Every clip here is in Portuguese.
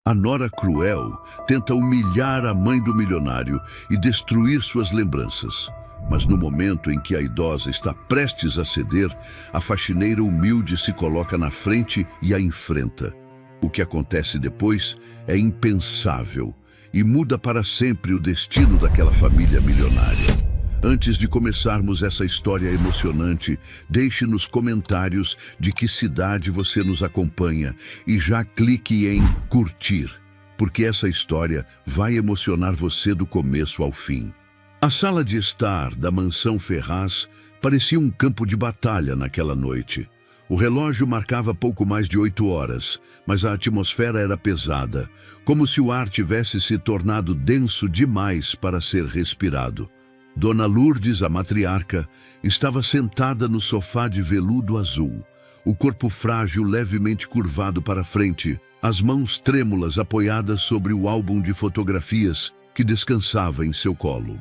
A nora cruel tenta humilhar a mãe do milionário e destruir suas lembranças. Mas no momento em que a idosa está prestes a ceder, a faxineira humilde se coloca na frente e a enfrenta. O que acontece depois é impensável e muda para sempre o destino daquela família milionária. Antes de começarmos essa história emocionante, deixe nos comentários de que cidade você nos acompanha e já clique em curtir, porque essa história vai emocionar você do começo ao fim. A sala de estar da mansão Ferraz parecia um campo de batalha naquela noite. O relógio marcava pouco mais de 8 horas, mas a atmosfera era pesada, como se o ar tivesse se tornado denso demais para ser respirado. Dona Lourdes, a matriarca, estava sentada no sofá de veludo azul, o corpo frágil levemente curvado para frente, as mãos trêmulas apoiadas sobre o álbum de fotografias que descansava em seu colo.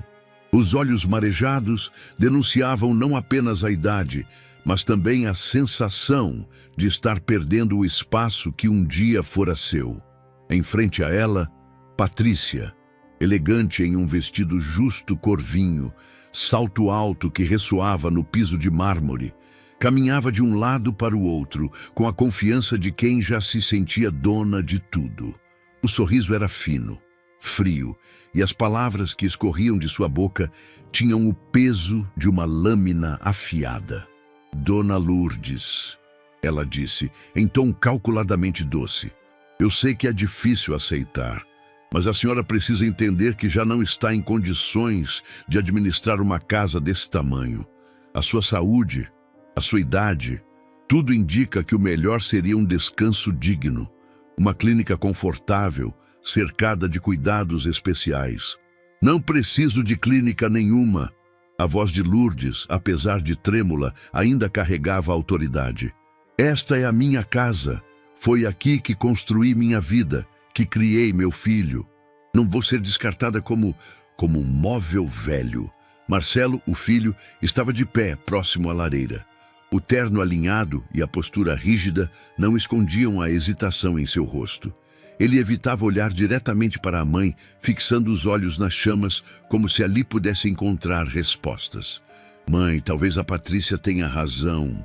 Os olhos marejados denunciavam não apenas a idade, mas também a sensação de estar perdendo o espaço que um dia fora seu. Em frente a ela, Patrícia, elegante em um vestido justo cor vinho, salto alto que ressoava no piso de mármore, caminhava de um lado para o outro, com a confiança de quem já se sentia dona de tudo. O sorriso era fino, frio, e as palavras que escorriam de sua boca tinham o peso de uma lâmina afiada. Dona Lourdes, ela disse, em tom calculadamente doce. Eu sei que é difícil aceitar, mas a senhora precisa entender que já não está em condições de administrar uma casa desse tamanho. A sua saúde, a sua idade, tudo indica que o melhor seria um descanso digno, uma clínica confortável, cercada de cuidados especiais. Não preciso de clínica nenhuma. A voz de Lourdes, apesar de trêmula, ainda carregava a autoridade. Esta é a minha casa. Foi aqui que construí minha vida, que criei meu filho. Não vou ser descartada como um móvel velho. Marcelo, o filho, estava de pé, próximo à lareira. O terno alinhado e a postura rígida não escondiam a hesitação em seu rosto. Ele evitava olhar diretamente para a mãe, fixando os olhos nas chamas, como se ali pudesse encontrar respostas. Mãe, talvez a Patrícia tenha razão,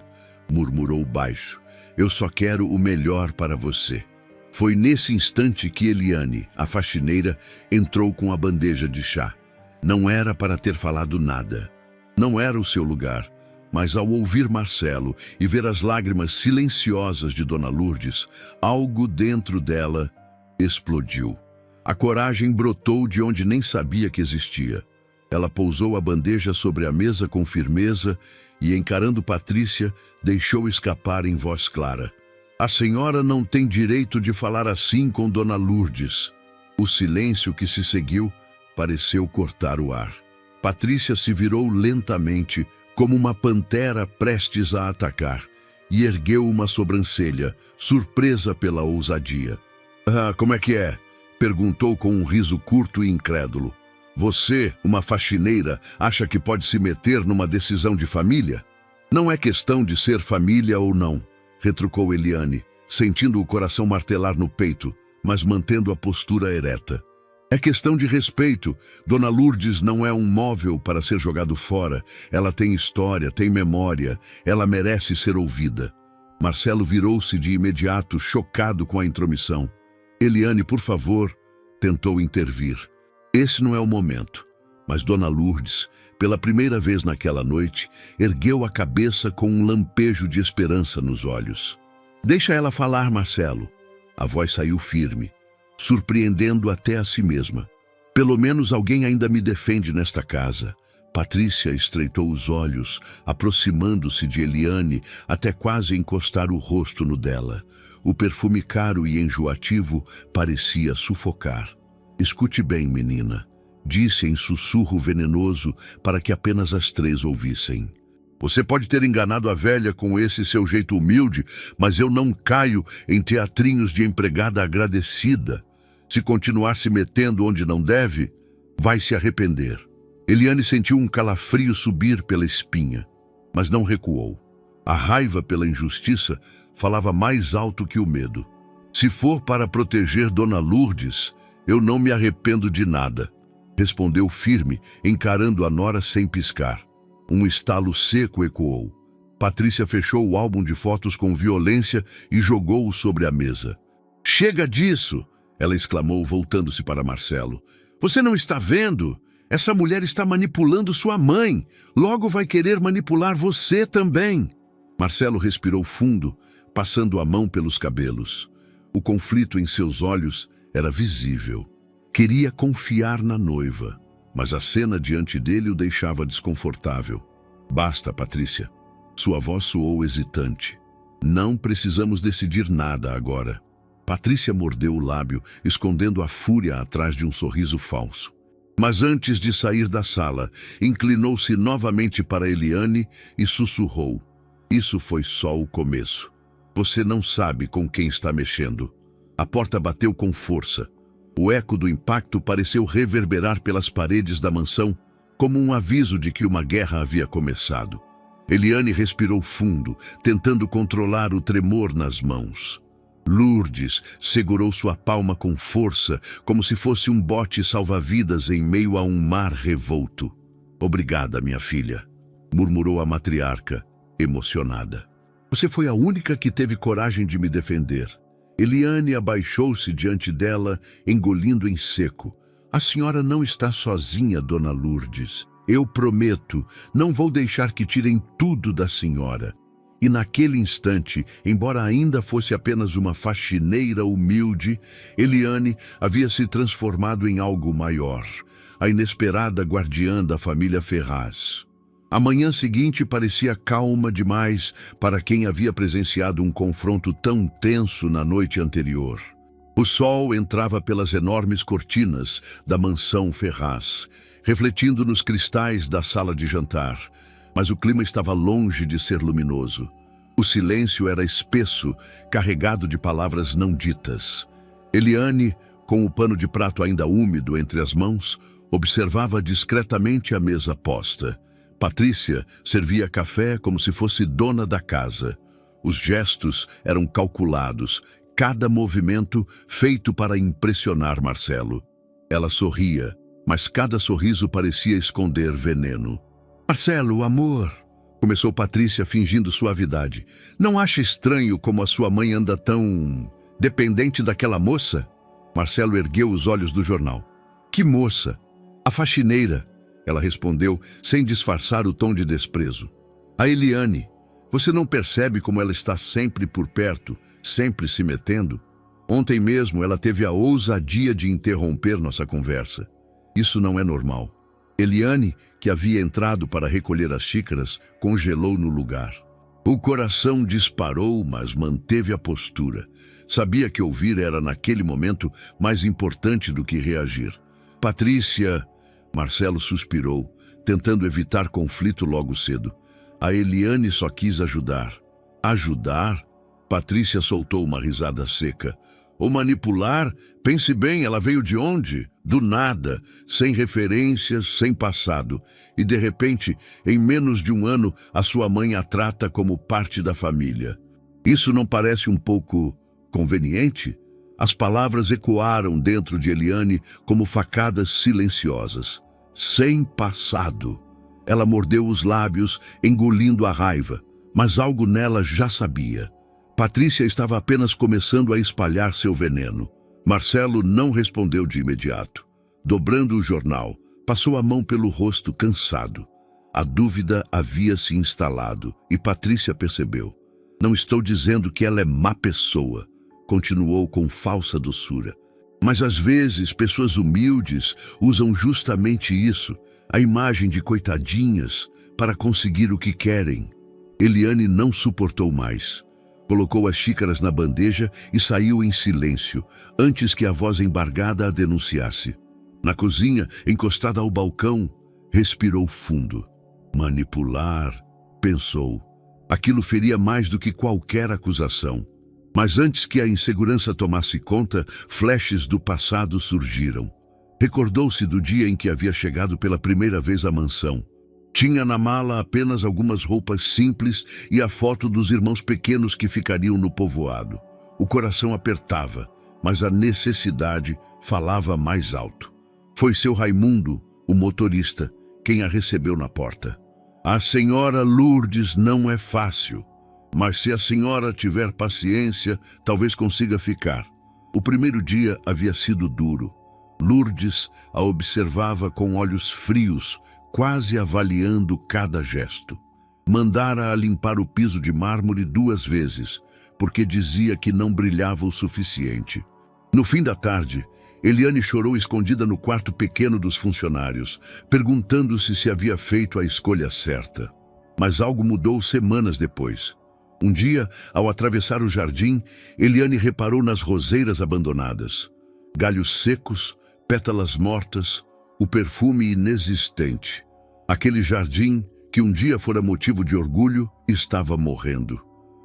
murmurou baixo. Eu só quero o melhor para você. Foi nesse instante que Eliane, a faxineira, entrou com a bandeja de chá. Não era para ter falado nada. Não era o seu lugar. Mas ao ouvir Marcelo e ver as lágrimas silenciosas de Dona Lourdes, algo dentro dela explodiu. A coragem brotou de onde nem sabia que existia. Ela pousou a bandeja sobre a mesa com firmeza e, encarando Patrícia, deixou escapar em voz clara. A senhora não tem direito de falar assim com Dona Lourdes. O silêncio que se seguiu pareceu cortar o ar. Patrícia se virou lentamente, como uma pantera prestes a atacar, e ergueu uma sobrancelha, surpresa pela ousadia. Ah, como é que é? Perguntou com um riso curto e incrédulo. Você, uma faxineira, acha que pode se meter numa decisão de família? Não é questão de ser família ou não, retrucou Eliane, sentindo o coração martelar no peito, mas mantendo a postura ereta. É questão de respeito. Dona Lourdes não é um móvel para ser jogado fora. Ela tem história, tem memória. Ela merece ser ouvida. Marcelo virou-se de imediato, chocado com a intromissão. Eliane, por favor, tentou intervir. Esse não é o momento. Mas Dona Lourdes, pela primeira vez naquela noite, ergueu a cabeça com um lampejo de esperança nos olhos. Deixa ela falar, Marcelo. A voz saiu firme, surpreendendo até a si mesma. Pelo menos alguém ainda me defende nesta casa. Patrícia estreitou os olhos, aproximando-se de Eliane até quase encostar o rosto no dela. O perfume caro e enjoativo parecia sufocar. Escute bem, menina, disse em sussurro venenoso para que apenas as três ouvissem. Você pode ter enganado a velha com esse seu jeito humilde, mas eu não caio em teatrinhos de empregada agradecida. Se continuar se metendo onde não deve, vai se arrepender. Eliane sentiu um calafrio subir pela espinha, mas não recuou. A raiva pela injustiça falava mais alto que o medo. Se for para proteger Dona Lourdes, eu não me arrependo de nada, respondeu firme, encarando a nora sem piscar. Um estalo seco ecoou. Patrícia fechou o álbum de fotos com violência e jogou-o sobre a mesa. Chega disso! Ela exclamou, voltando-se para Marcelo. Você não está vendo? Essa mulher está manipulando sua mãe. Logo vai querer manipular você também. Marcelo respirou fundo, passando a mão pelos cabelos. O conflito em seus olhos era visível. Queria confiar na noiva, mas a cena diante dele o deixava desconfortável. Basta, Patrícia. Sua voz soou hesitante. Não precisamos decidir nada agora. Patrícia mordeu o lábio, escondendo a fúria atrás de um sorriso falso. Mas antes de sair da sala, inclinou-se novamente para Eliane e sussurrou. Isso foi só o começo. Você não sabe com quem está mexendo. A porta bateu com força. O eco do impacto pareceu reverberar pelas paredes da mansão, como um aviso de que uma guerra havia começado. Eliane respirou fundo, tentando controlar o tremor nas mãos. Lourdes segurou sua palma com força, como se fosse um bote salva-vidas em meio a um mar revolto. Obrigada, minha filha, murmurou a matriarca, emocionada. Você foi a única que teve coragem de me defender. Eliane abaixou-se diante dela, engolindo em seco. A senhora não está sozinha, Dona Lourdes. Eu prometo, não vou deixar que tirem tudo da senhora. E naquele instante, embora ainda fosse apenas uma faxineira humilde, Eliane havia se transformado em algo maior, a inesperada guardiã da família Ferraz. A manhã seguinte parecia calma demais para quem havia presenciado um confronto tão tenso na noite anterior. O sol entrava pelas enormes cortinas da mansão Ferraz, refletindo nos cristais da sala de jantar, mas o clima estava longe de ser luminoso. O silêncio era espesso, carregado de palavras não ditas. Eliane, com o pano de prato ainda úmido entre as mãos, observava discretamente a mesa posta. Patrícia servia café como se fosse dona da casa. Os gestos eram calculados, cada movimento feito para impressionar Marcelo. Ela sorria, mas cada sorriso parecia esconder veneno. Marcelo, amor, começou Patrícia fingindo suavidade. Não acha estranho como a sua mãe anda tão dependente daquela moça? Marcelo ergueu os olhos do jornal. Que moça? A faxineira, ela respondeu, sem disfarçar o tom de desprezo. A Eliane. Você não percebe como ela está sempre por perto, sempre se metendo? Ontem mesmo ela teve a ousadia de interromper nossa conversa. Isso não é normal. Eliane, que havia entrado para recolher as xícaras, congelou no lugar. O coração disparou, mas manteve a postura. Sabia que ouvir era, naquele momento, mais importante do que reagir. Patrícia... Marcelo suspirou, tentando evitar conflito logo cedo. A Eliane só quis ajudar. Ajudar? Patrícia soltou uma risada seca. O manipular? Pense bem, ela veio de onde? Do nada, sem referências, sem passado. E de repente, em menos de um ano, a sua mãe a trata como parte da família. Isso não parece um pouco conveniente? As palavras ecoaram dentro de Eliane como facadas silenciosas. Sem passado. Ela mordeu os lábios, engolindo a raiva, mas algo nela já sabia. Patrícia estava apenas começando a espalhar seu veneno. Marcelo não respondeu de imediato. Dobrando o jornal, passou a mão pelo rosto cansado. A dúvida havia se instalado e Patrícia percebeu. Não estou dizendo que ela é má pessoa, continuou com falsa doçura. Mas às vezes pessoas humildes usam justamente isso, a imagem de coitadinhas, para conseguir o que querem. Eliane não suportou mais. Colocou as xícaras na bandeja e saiu em silêncio, antes que a voz embargada a denunciasse. Na cozinha, encostada ao balcão, respirou fundo. Manipular, pensou. Aquilo feria mais do que qualquer acusação. Mas antes que a insegurança tomasse conta, flashes do passado surgiram. Recordou-se do dia em que havia chegado pela primeira vez à mansão. Tinha na mala apenas algumas roupas simples e a foto dos irmãos pequenos que ficariam no povoado. O coração apertava, mas a necessidade falava mais alto. Foi seu Raimundo, o motorista, quem a recebeu na porta. A senhora Lourdes não é fácil, mas se a senhora tiver paciência, talvez consiga ficar. O primeiro dia havia sido duro. Lourdes a observava com olhos frios, quase avaliando cada gesto. Mandara-a limpar o piso de mármore 2 vezes, porque dizia que não brilhava o suficiente. No fim da tarde, Eliane chorou escondida no quarto pequeno dos funcionários, perguntando-se se havia feito a escolha certa. Mas algo mudou semanas depois. Um dia, ao atravessar o jardim, Eliane reparou nas roseiras abandonadas. Galhos secos, pétalas mortas, o perfume inexistente. Aquele jardim, que um dia fora motivo de orgulho, estava morrendo.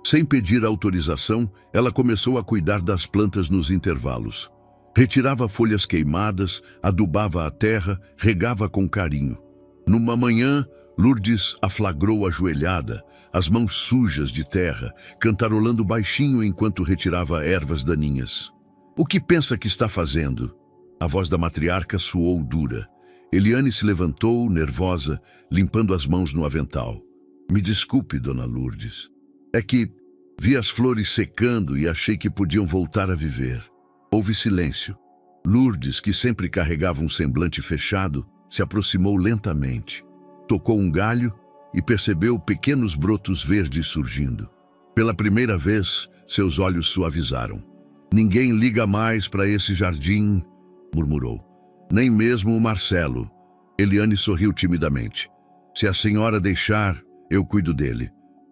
Sem pedir autorização, ela começou a cuidar das plantas nos intervalos. Retirava folhas queimadas, adubava a terra, regava com carinho. Numa manhã, Lourdes a flagrou ajoelhada, as mãos sujas de terra, cantarolando baixinho enquanto retirava ervas daninhas. "O que pensa que está fazendo?" A voz da matriarca soou dura. Eliane se levantou, nervosa, limpando as mãos no avental. "Me desculpe, dona Lourdes. É que vi as flores secando e achei que podiam voltar a viver." Houve silêncio. Lourdes, que sempre carregava um semblante fechado, se aproximou lentamente. Tocou um galho e percebeu pequenos brotos verdes surgindo. Pela primeira vez, seus olhos suavizaram. "Ninguém liga mais para esse jardim", murmurou. "Nem mesmo o Marcelo." Eliane sorriu timidamente. "Se a senhora deixar, eu cuido dele.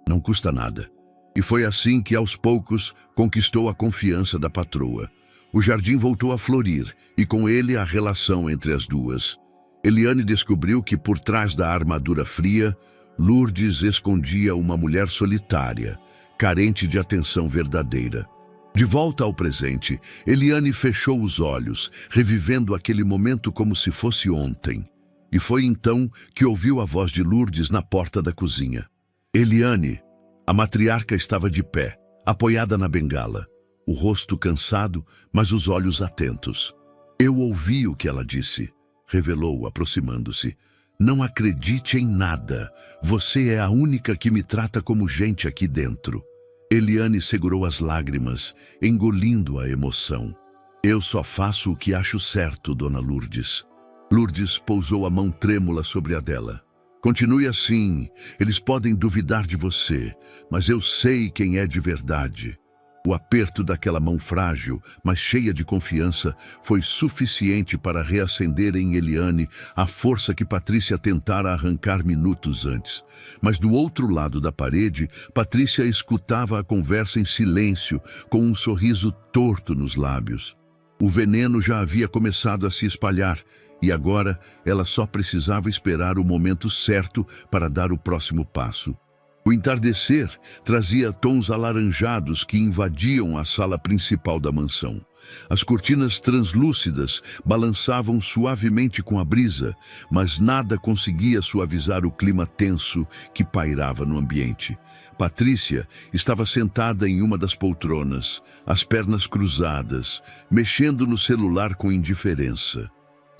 Não custa nada." E foi assim que, aos poucos, conquistou a confiança da patroa. O jardim voltou a florir, e com ele a relação entre as duas. Eliane descobriu que, por trás da armadura fria, Lourdes escondia uma mulher solitária, carente de atenção verdadeira. De volta ao presente, Eliane fechou os olhos, revivendo aquele momento como se fosse ontem. E foi então que ouviu a voz de Lourdes na porta da cozinha. "Eliane." A matriarca estava de pé, apoiada na bengala, o rosto cansado, mas os olhos atentos. "Eu ouvi o que ela disse", revelou, aproximando-se. "Não acredite em nada. Você é a única que me trata como gente aqui dentro." Eliane segurou as lágrimas, engolindo a emoção. "Eu só faço o que acho certo, dona Lourdes." Lourdes pousou a mão trêmula sobre a dela. "Continue assim. Eles podem duvidar de você, mas eu sei quem é de verdade." O aperto daquela mão frágil, mas cheia de confiança, foi suficiente para reacender em Eliane a força que Patrícia tentara arrancar minutos antes. Mas do outro lado da parede, Patrícia escutava a conversa em silêncio, com um sorriso torto nos lábios. O veneno já havia começado a se espalhar, e agora ela só precisava esperar o momento certo para dar o próximo passo. O entardecer trazia tons alaranjados que invadiam a sala principal da mansão. As cortinas translúcidas balançavam suavemente com a brisa, mas nada conseguia suavizar o clima tenso que pairava no ambiente. Patrícia estava sentada em uma das poltronas, as pernas cruzadas, mexendo no celular com indiferença.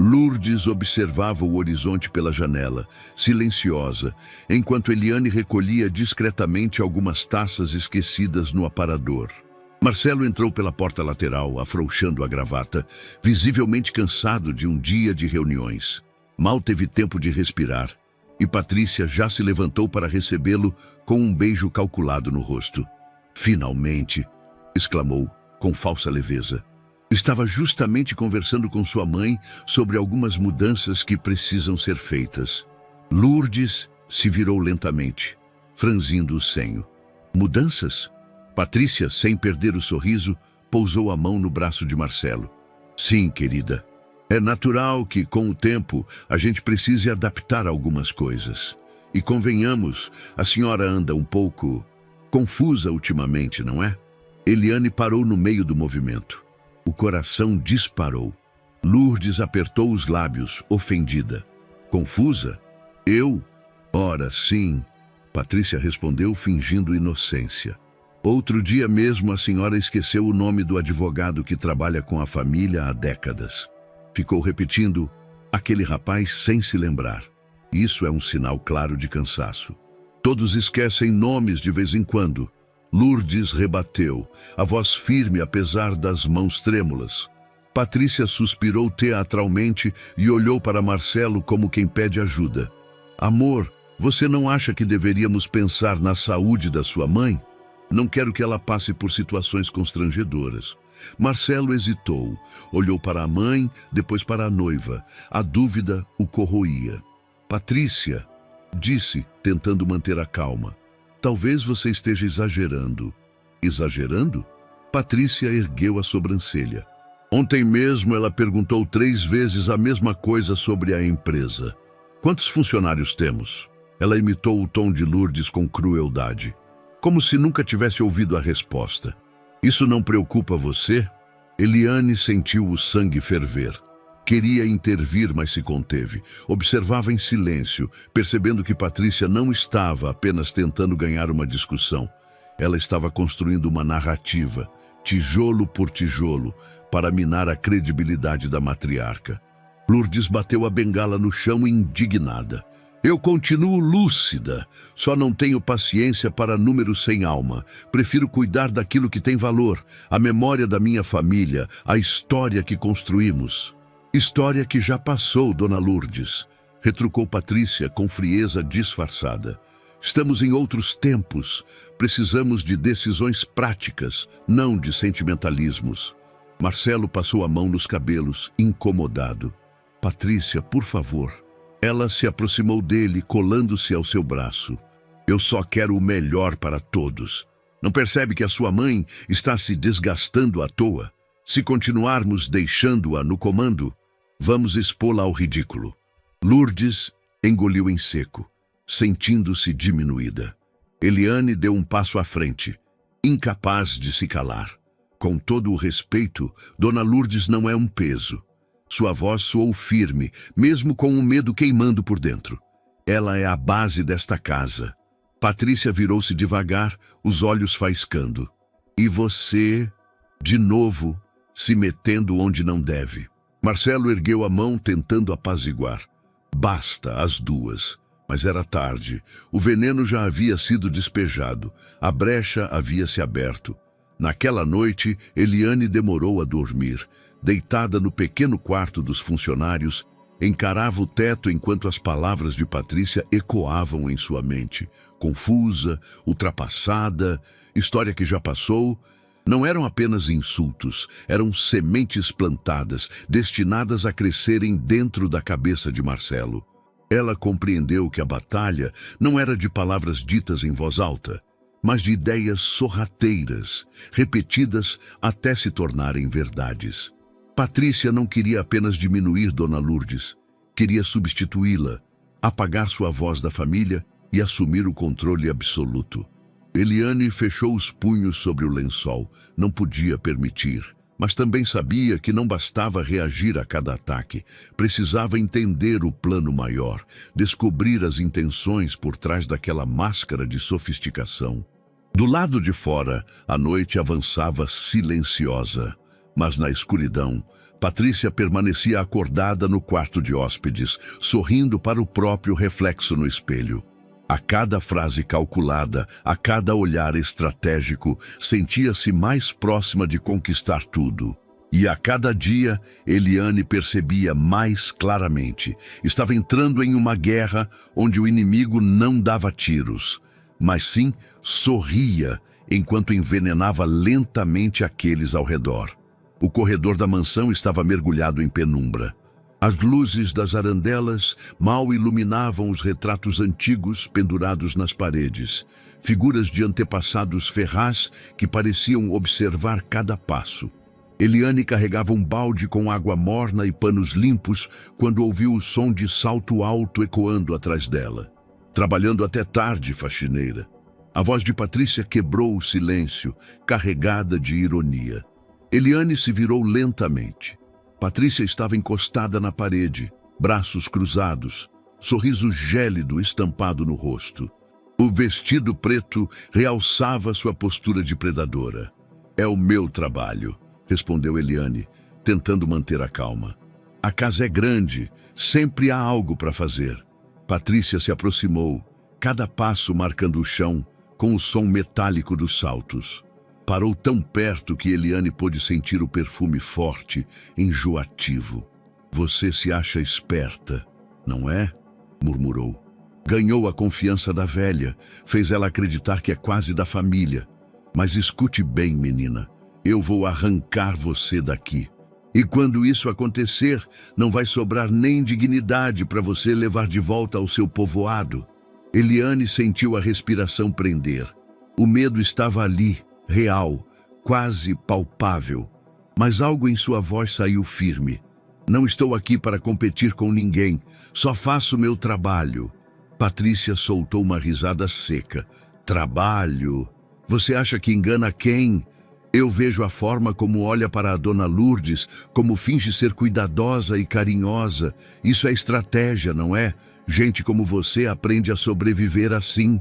Lourdes observava o horizonte pela janela, silenciosa, enquanto Eliane recolhia discretamente algumas taças esquecidas no aparador. Marcelo entrou pela porta lateral, afrouxando a gravata, visivelmente cansado de um dia de reuniões. Mal teve tempo de respirar, e Patrícia já se levantou para recebê-lo com um beijo calculado no rosto. "Finalmente!" exclamou, com falsa leveza. Estava justamente conversando com sua mãe sobre algumas mudanças que precisam ser feitas. Lourdes se virou lentamente, franzindo o senho. "Mudanças?" Patrícia, sem perder o sorriso, pousou a mão no braço de Marcelo. "Sim, querida. É natural que, com o tempo, a gente precise adaptar algumas coisas. E convenhamos, a senhora anda um pouco confusa ultimamente, não é?" Eliane parou no meio do movimento. O coração disparou. Lourdes apertou os lábios, ofendida. "Confusa? Eu? Ora, sim." Patrícia respondeu fingindo inocência. Outro dia mesmo a senhora esqueceu o nome do advogado que trabalha com a família há décadas. Ficou repetindo aquele rapaz sem se lembrar. Isso é um sinal claro de cansaço. Todos esquecem nomes de vez em quando. Lourdes rebateu, a voz firme apesar das mãos trêmulas. Patrícia suspirou teatralmente e olhou para Marcelo como quem pede ajuda. Amor, você não acha que deveríamos pensar na saúde da sua mãe? Não quero que ela passe por situações constrangedoras. Marcelo hesitou, olhou para a mãe, depois para a noiva. A dúvida o corroía. Patrícia, disse, tentando manter a calma. Talvez você esteja exagerando. Exagerando? Patrícia ergueu a sobrancelha. Ontem mesmo ela perguntou 3 vezes a mesma coisa sobre a empresa. Quantos funcionários temos? Ela imitou o tom de Lourdes com crueldade, como se nunca tivesse ouvido a resposta. Isso não preocupa você? Eliane sentiu o sangue ferver. Queria intervir, mas se conteve. Observava em silêncio, percebendo que Patrícia não estava apenas tentando ganhar uma discussão. Ela estava construindo uma narrativa, tijolo por tijolo, para minar a credibilidade da matriarca. Lourdes bateu a bengala no chão indignada. Eu continuo lúcida, só não tenho paciência para números sem alma. Prefiro cuidar daquilo que tem valor, a memória da minha família, a história que construímos. História que já passou, dona Lourdes, retrucou Patrícia com frieza disfarçada. Estamos em outros tempos, precisamos de decisões práticas, não de sentimentalismos. Marcelo passou a mão nos cabelos, incomodado. Patrícia, por favor. Ela se aproximou dele, colando-se ao seu braço. Eu só quero o melhor para todos. Não percebe que a sua mãe está se desgastando à toa? Se continuarmos deixando-a no comando, vamos expô-la ao ridículo. Lourdes engoliu em seco, sentindo-se diminuída. Eliane deu um passo à frente, incapaz de se calar. Com todo o respeito, dona Lourdes não é um peso. Sua voz soou firme, mesmo com o medo queimando por dentro. Ela é a base desta casa. Patrícia virou-se devagar, os olhos faiscando. E você, de novo, se metendo onde não deve. Marcelo ergueu a mão tentando apaziguar. Basta, as duas. Mas era tarde. O veneno já havia sido despejado. A brecha havia se aberto. Naquela noite, Eliane demorou a dormir. Deitada no pequeno quarto dos funcionários, encarava o teto enquanto as palavras de Patrícia ecoavam em sua mente. Confusa, ultrapassada, história que já passou. Não eram apenas insultos, eram sementes plantadas, destinadas a crescerem dentro da cabeça de Marcelo. Ela compreendeu que a batalha não era de palavras ditas em voz alta, mas de ideias sorrateiras, repetidas até se tornarem verdades. Patrícia não queria apenas diminuir Dona Lourdes, queria substituí-la, apagar sua voz da família e assumir o controle absoluto. Eliane fechou os punhos sobre o lençol, não podia permitir, mas também sabia que não bastava reagir a cada ataque, precisava entender o plano maior, descobrir as intenções por trás daquela máscara de sofisticação. Do lado de fora, a noite avançava silenciosa. Mas na escuridão, Patrícia permanecia acordada no quarto de hóspedes, sorrindo para o próprio reflexo no espelho. A cada frase calculada, a cada olhar estratégico, sentia-se mais próxima de conquistar tudo. E a cada dia, Eliane percebia mais claramente. Estava entrando em uma guerra onde o inimigo não dava tiros, mas sim sorria enquanto envenenava lentamente aqueles ao redor. O corredor da mansão estava mergulhado em penumbra. As luzes das arandelas mal iluminavam os retratos antigos pendurados nas paredes, figuras de antepassados ferraz que pareciam observar cada passo. Eliane carregava um balde com água morna e panos limpos quando ouviu o som de salto alto ecoando atrás dela. Trabalhando até tarde, faxineira. A voz de Patrícia quebrou o silêncio, carregada de ironia. Eliane se virou lentamente. Patrícia estava encostada na parede, braços cruzados, sorriso gélido estampado no rosto. O vestido preto realçava sua postura de predadora. É o meu trabalho, respondeu Eliane, tentando manter a calma. A casa é grande, sempre há algo para fazer. Patrícia se aproximou, cada passo marcando o chão, com o som metálico dos saltos. Parou tão perto que Eliane pôde sentir o perfume forte, enjoativo. Você se acha esperta, não é? Murmurou. Ganhou a confiança da velha, fez ela acreditar que é quase da família. Mas escute bem, menina, eu vou arrancar você daqui. E quando isso acontecer, não vai sobrar nem dignidade para você levar de volta ao seu povoado. Eliane sentiu a respiração prender. O medo estava ali, real, quase palpável. Mas algo em sua voz saiu firme. Não estou aqui para competir com ninguém, só faço meu trabalho. Patrícia soltou uma risada seca. Trabalho? Você acha que engana quem? Eu vejo a forma como olha para a dona Lourdes, como finge ser cuidadosa e carinhosa. Isso é estratégia, não é? Gente como você aprende a sobreviver assim.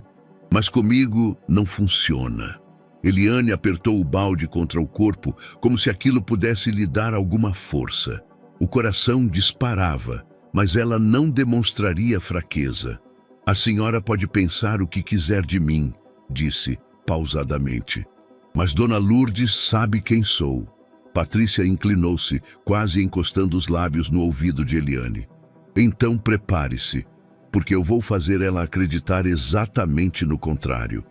Mas comigo não funciona. Eliane apertou o balde contra o corpo, como se aquilo pudesse lhe dar alguma força. O coração disparava, mas ela não demonstraria fraqueza. A senhora pode pensar o que quiser de mim, disse, pausadamente. Mas Dona Lourdes sabe quem sou. Patrícia inclinou-se, quase encostando os lábios no ouvido de Eliane. Então prepare-se, porque eu vou fazer ela acreditar exatamente no contrário.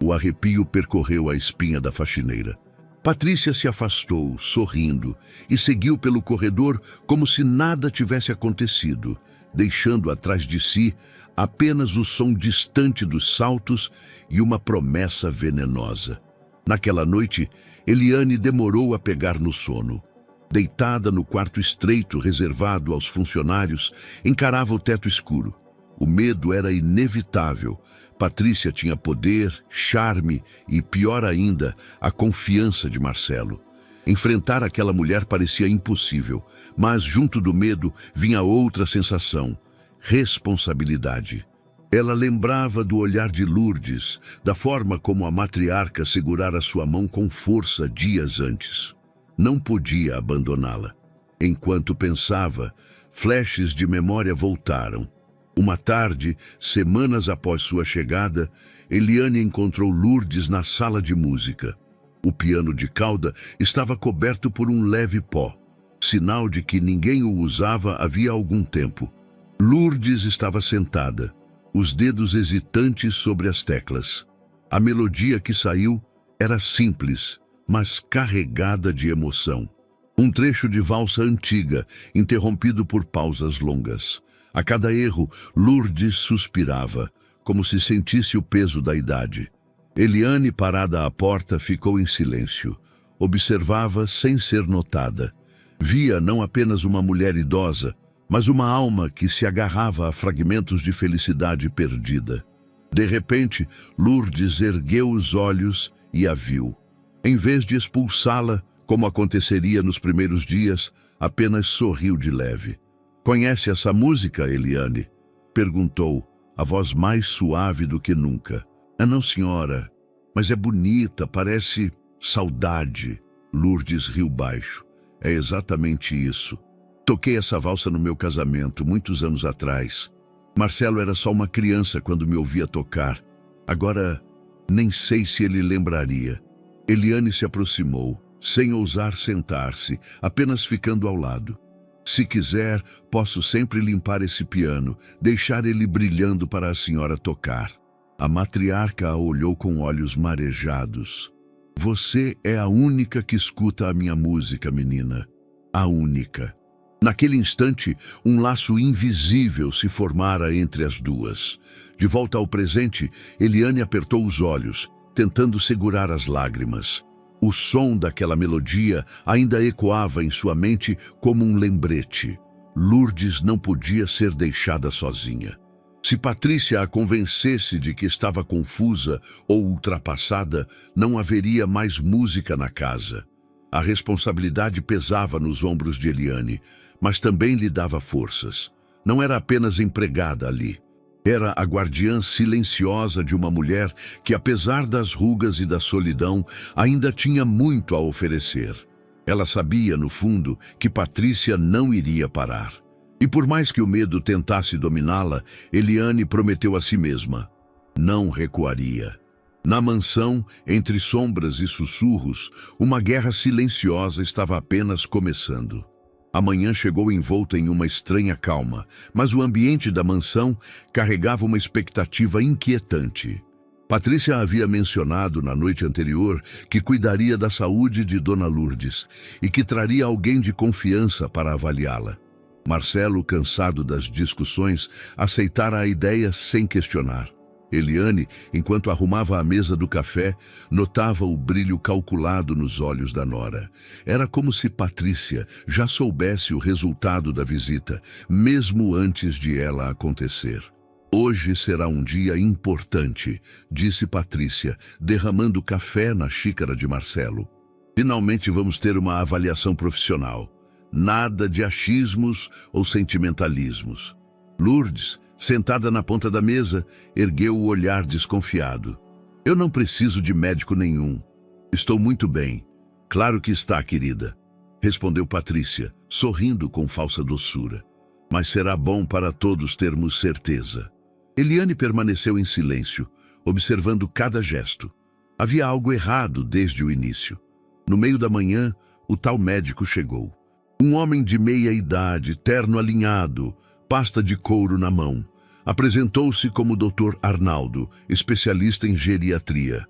O arrepio percorreu a espinha da faxineira. Patrícia se afastou, sorrindo, e seguiu pelo corredor como se nada tivesse acontecido, deixando atrás de si apenas o som distante dos saltos e uma promessa venenosa. Naquela noite, Eliane demorou a pegar no sono. Deitada no quarto estreito reservado aos funcionários, encarava o teto escuro. O medo era inevitável. Patrícia tinha poder, charme e, pior ainda, a confiança de Marcelo. Enfrentar aquela mulher parecia impossível, mas junto do medo vinha outra sensação: responsabilidade. Ela lembrava do olhar de Lourdes, da forma como a matriarca segurara sua mão com força dias antes. Não podia abandoná-la. Enquanto pensava, flashes de memória voltaram. Uma tarde, semanas após sua chegada, Eliane encontrou Lourdes na sala de música. O piano de cauda estava coberto por um leve pó, sinal de que ninguém o usava havia algum tempo. Lourdes estava sentada, os dedos hesitantes sobre as teclas. A melodia que saiu era simples, mas carregada de emoção. Um trecho de valsa antiga, interrompido por pausas longas. A cada erro, Lourdes suspirava, como se sentisse o peso da idade. Eliane, parada à porta, ficou em silêncio. Observava sem ser notada. Via não apenas uma mulher idosa, mas uma alma que se agarrava a fragmentos de felicidade perdida. De repente, Lourdes ergueu os olhos e a viu. Em vez de expulsá-la, como aconteceria nos primeiros dias, apenas sorriu de leve. "Conhece essa música, Eliane?" perguntou, a voz mais suave do que nunca. "Ah, não, senhora, mas é bonita, parece saudade." Lourdes riu baixo. "É exatamente isso. Toquei essa valsa no meu casamento, muitos anos atrás. Marcelo era só uma criança quando me ouvia tocar. Agora, nem sei se ele lembraria." Eliane se aproximou, sem ousar sentar-se, apenas ficando ao lado. "Se quiser, posso sempre limpar esse piano, deixar ele brilhando para a senhora tocar." A matriarca a olhou com olhos marejados. "Você é a única que escuta a minha música, menina. A única." Naquele instante, um laço invisível se formara entre as duas. De volta ao presente, Eliane apertou os olhos, tentando segurar as lágrimas. O som daquela melodia ainda ecoava em sua mente como um lembrete. Lourdes não podia ser deixada sozinha. Se Patrícia a convencesse de que estava confusa ou ultrapassada, não haveria mais música na casa. A responsabilidade pesava nos ombros de Eliane, mas também lhe dava forças. Não era apenas empregada ali. Era a guardiã silenciosa de uma mulher que, apesar das rugas e da solidão, ainda tinha muito a oferecer. Ela sabia, no fundo, que Patrícia não iria parar. E por mais que o medo tentasse dominá-la, Eliane prometeu a si mesma: não recuaria. Na mansão, entre sombras e sussurros, uma guerra silenciosa estava apenas começando. A manhã chegou envolta em uma estranha calma, mas o ambiente da mansão carregava uma expectativa inquietante. Patrícia havia mencionado na noite anterior que cuidaria da saúde de Dona Lourdes e que traria alguém de confiança para avaliá-la. Marcelo, cansado das discussões, aceitara a ideia sem questionar. Eliane, enquanto arrumava a mesa do café, notava o brilho calculado nos olhos da nora. Era como se Patrícia já soubesse o resultado da visita, mesmo antes de ela acontecer. Hoje será um dia importante, disse Patrícia, derramando café na xícara de Marcelo. Finalmente vamos ter uma avaliação profissional. Nada de achismos ou sentimentalismos. Lourdes, sentada na ponta da mesa, ergueu o olhar desconfiado. Eu não preciso de médico nenhum. Estou muito bem. Claro que está, querida, respondeu Patrícia, sorrindo com falsa doçura. Mas será bom para todos termos certeza. Eliane permaneceu em silêncio, observando cada gesto. Havia algo errado desde o início. No meio da manhã, o tal médico chegou. Um homem de meia idade, terno alinhado, pasta de couro na mão. Apresentou-se como Dr. Arnaldo, especialista em geriatria.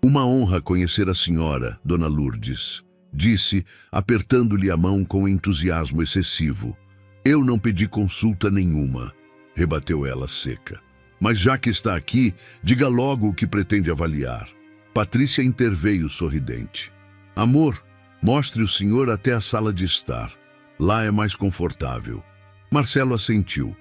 Uma honra conhecer a senhora, Dona Lourdes, disse, apertando-lhe a mão com entusiasmo excessivo. Eu não pedi consulta nenhuma, rebateu ela seca. Mas já que está aqui, diga logo o que pretende avaliar. Patrícia interveio sorridente. Amor, mostre o senhor até a sala de estar. Lá é mais confortável. Marcelo assentiu,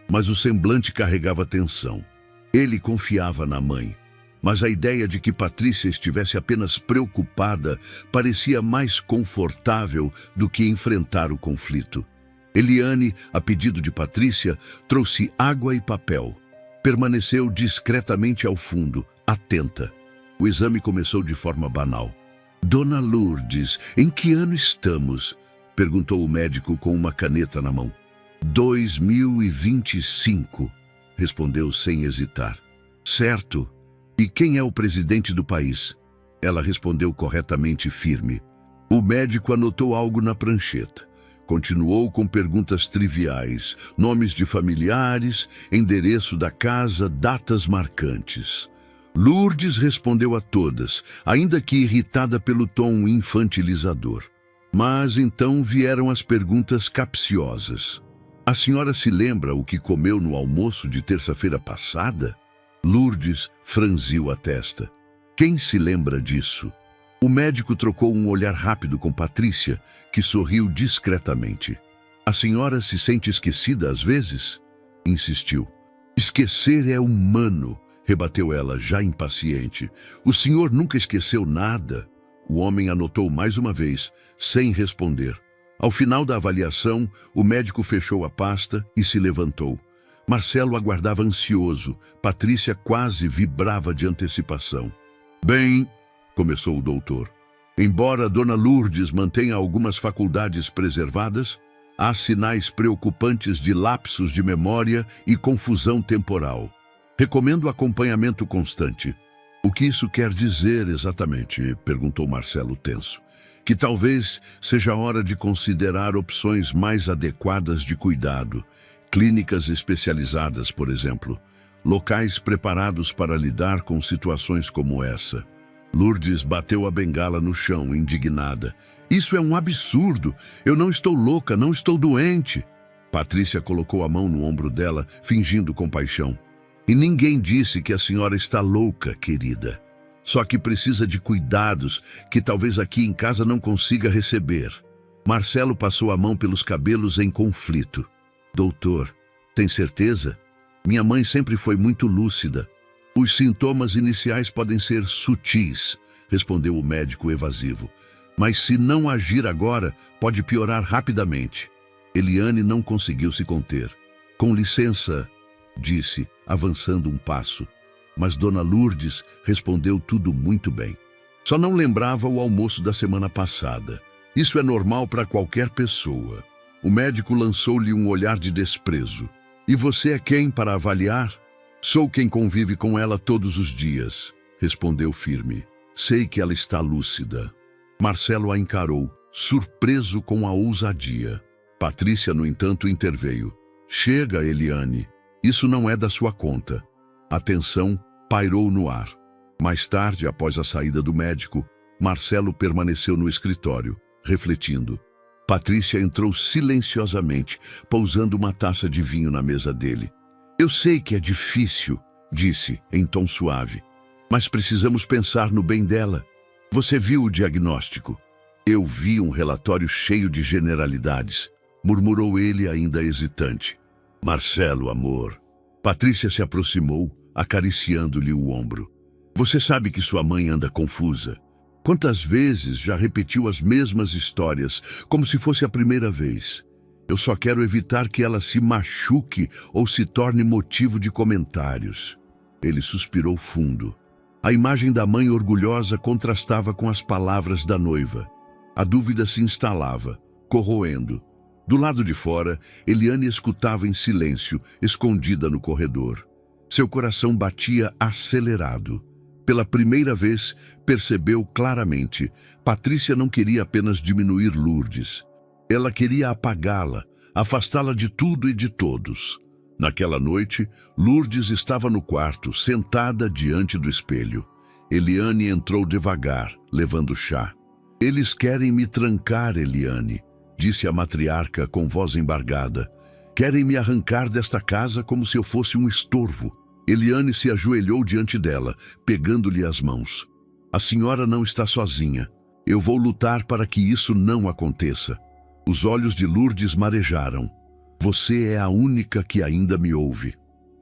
mas o semblante carregava tensão. Ele confiava na mãe, mas a ideia de que Patrícia estivesse apenas preocupada parecia mais confortável do que enfrentar o conflito. Eliane, a pedido de Patrícia, trouxe água e papel. Permaneceu discretamente ao fundo, atenta. O exame começou de forma banal. Dona Lourdes, em que ano estamos? Perguntou o médico com uma caneta na mão. 2025, respondeu sem hesitar. Certo. E quem é o presidente do país? Ela respondeu corretamente firme. O médico anotou algo na prancheta. Continuou com perguntas triviais, nomes de familiares, endereço da casa, datas marcantes. Lourdes respondeu a todas, ainda que irritada pelo tom infantilizador. Mas então vieram as perguntas capciosas. A senhora se lembra o que comeu no almoço de terça-feira passada? Lourdes franziu a testa. Quem se lembra disso? O médico trocou um olhar rápido com Patrícia, que sorriu discretamente. A senhora se sente esquecida às vezes? Insistiu. Esquecer é humano, rebateu ela, já impaciente. O senhor nunca esqueceu nada? O homem anotou mais uma vez, sem responder. Ao final da avaliação, o médico fechou a pasta e se levantou. Marcelo aguardava ansioso. Patrícia quase vibrava de antecipação. Bem, começou o doutor. Embora Dona Lourdes mantenha algumas faculdades preservadas, há sinais preocupantes de lapsos de memória e confusão temporal. Recomendo acompanhamento constante. O que isso quer dizer exatamente? Perguntou Marcelo tenso. Que talvez seja hora de considerar opções mais adequadas de cuidado. Clínicas especializadas, por exemplo. Locais preparados para lidar com situações como essa. Lourdes bateu a bengala no chão, indignada. Isso é um absurdo. Eu não estou louca, não estou doente. Patrícia colocou a mão no ombro dela, fingindo compaixão. E ninguém disse que a senhora está louca, querida. Só que precisa de cuidados que talvez aqui em casa não consiga receber. Marcelo passou a mão pelos cabelos em conflito. Doutor, tem certeza? Minha mãe sempre foi muito lúcida. Os sintomas iniciais podem ser sutis, respondeu o médico evasivo. Mas se não agir agora, pode piorar rapidamente. Eliane não conseguiu se conter. Com licença, disse, avançando um passo. Mas Dona Lourdes respondeu tudo muito bem. Só não lembrava o almoço da semana passada. Isso é normal para qualquer pessoa. O médico lançou-lhe um olhar de desprezo. E você é quem para avaliar? Sou quem convive com ela todos os dias, respondeu firme. Sei que ela está lúcida. Marcelo a encarou, surpreso com a ousadia. Patrícia, no entanto, interveio. Chega, Eliane. Isso não é da sua conta. A tensão pairou no ar. Mais tarde, após a saída do médico, Marcelo permaneceu no escritório, refletindo. Patrícia entrou silenciosamente, pousando uma taça de vinho na mesa dele. Eu sei que é difícil, disse, em tom suave, mas precisamos pensar no bem dela. Você viu o diagnóstico? Eu vi um relatório cheio de generalidades, murmurou ele ainda hesitante. Marcelo, amor. Patrícia se aproximou, acariciando-lhe o ombro. Você sabe que sua mãe anda confusa. Quantas vezes já repetiu as mesmas histórias, como se fosse a primeira vez? Eu só quero evitar que ela se machuque ou se torne motivo de comentários. Ele suspirou fundo. A imagem da mãe orgulhosa contrastava com as palavras da noiva. A dúvida se instalava, corroendo. Do lado de fora, Eliane escutava em silêncio, escondida no corredor. Seu coração batia acelerado. Pela primeira vez, percebeu claramente. Patrícia não queria apenas diminuir Lourdes. Ela queria apagá-la, afastá-la de tudo e de todos. Naquela noite, Lourdes estava no quarto, sentada diante do espelho. Eliane entrou devagar, levando chá. Eles querem me trancar, Eliane, disse a matriarca com voz embargada. Querem me arrancar desta casa como se eu fosse um estorvo. Eliane se ajoelhou diante dela, pegando-lhe as mãos. A senhora não está sozinha. Eu vou lutar para que isso não aconteça. Os olhos de Lourdes marejaram. Você é a única que ainda me ouve.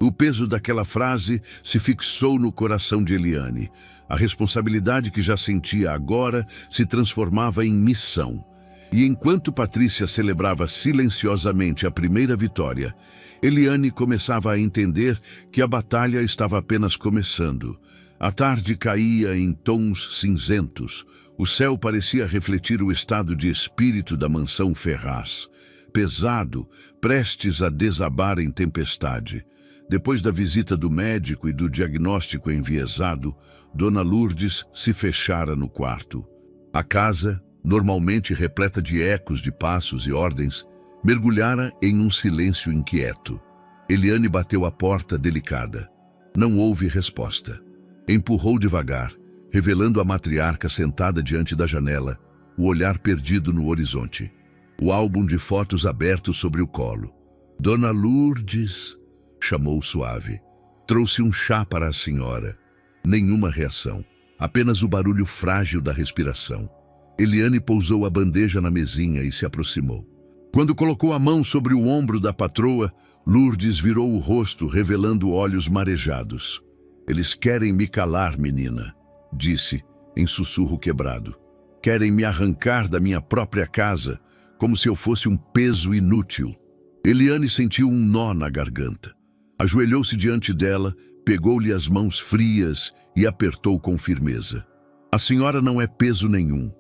O peso daquela frase se fixou no coração de Eliane. A responsabilidade que já sentia agora se transformava em missão. E enquanto Patrícia celebrava silenciosamente a primeira vitória, Eliane começava a entender que a batalha estava apenas começando. A tarde caía em tons cinzentos. O céu parecia refletir o estado de espírito da mansão Ferraz. Pesado, prestes a desabar em tempestade. Depois da visita do médico e do diagnóstico enviesado, Dona Lourdes se fechara no quarto. A casa, normalmente repleta de ecos de passos e ordens, mergulhara em um silêncio inquieto. Eliane bateu a porta delicada. Não houve resposta. Empurrou devagar, revelando a matriarca sentada diante da janela, o olhar perdido no horizonte. O álbum de fotos aberto sobre o colo. Dona Lourdes, chamou suave. Trouxe um chá para a senhora. Nenhuma reação, apenas o barulho frágil da respiração. Eliane pousou a bandeja na mesinha e se aproximou. Quando colocou a mão sobre o ombro da patroa, Lourdes virou o rosto, revelando olhos marejados. Eles querem me calar, menina, disse, em sussurro quebrado. Querem me arrancar da minha própria casa, como se eu fosse um peso inútil. Eliane sentiu um nó na garganta. Ajoelhou-se diante dela, pegou-lhe as mãos frias e apertou com firmeza. A senhora não é peso nenhum.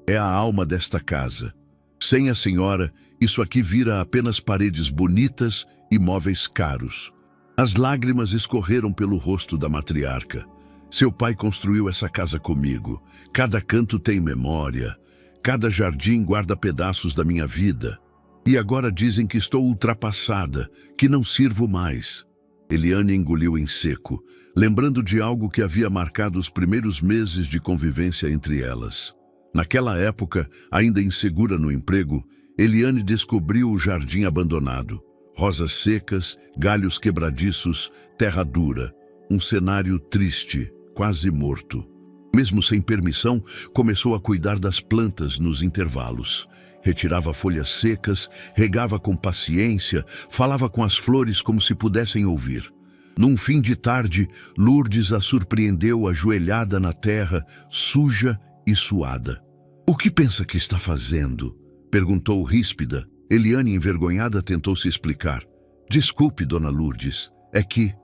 É a alma desta casa. Sem a senhora, isso aqui vira apenas paredes bonitas e móveis caros. As lágrimas escorreram pelo rosto da matriarca. Seu pai construiu essa casa comigo. Cada canto tem memória. Cada jardim guarda pedaços da minha vida. E agora dizem que estou ultrapassada, que não sirvo mais. Eliane engoliu em seco, lembrando de algo que havia marcado os primeiros meses de convivência entre elas. Naquela época, ainda insegura no emprego, Eliane descobriu o jardim abandonado. Rosas secas, galhos quebradiços, terra dura. Um cenário triste, quase morto. Mesmo sem permissão, começou a cuidar das plantas nos intervalos. Retirava folhas secas, regava com paciência, falava com as flores como se pudessem ouvir. Num fim de tarde, Lourdes a surpreendeu ajoelhada na terra, suja e suada. "O que pensa que está fazendo?" perguntou ríspida. Eliane, envergonhada, tentou se explicar. "Desculpe, Dona Lourdes. É que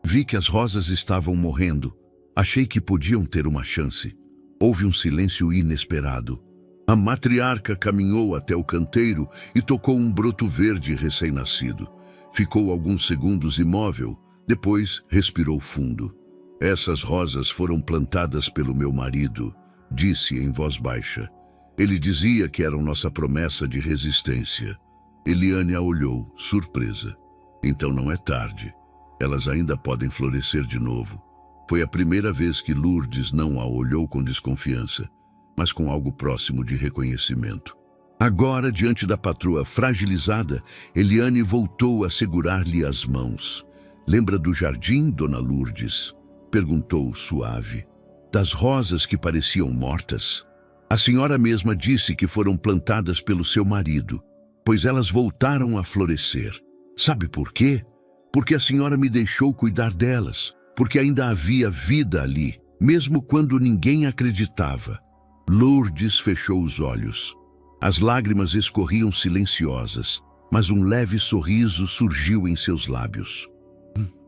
vi que as rosas estavam morrendo. Achei que podiam ter uma chance. Houve um silêncio inesperado. A matriarca caminhou até o canteiro e tocou um broto verde recém-nascido. Ficou alguns segundos imóvel, depois respirou fundo. Essas rosas foram plantadas pelo meu marido, disse em voz baixa. Ele dizia que eram nossa promessa de resistência. Eliane a olhou, surpresa. Então não é tarde. Elas ainda podem florescer de novo. Foi a primeira vez que Lourdes não a olhou com desconfiança, mas com algo próximo de reconhecimento. Agora, diante da patroa fragilizada, Eliane voltou a segurar-lhe as mãos. Lembra do jardim, dona Lourdes? Perguntou suave. Das rosas que pareciam mortas? A senhora mesma disse que foram plantadas pelo seu marido, pois elas voltaram a florescer. Sabe por quê? Porque a senhora me deixou cuidar delas, porque ainda havia vida ali, mesmo quando ninguém acreditava. Lourdes fechou os olhos. As lágrimas escorriam silenciosas, mas um leve sorriso surgiu em seus lábios.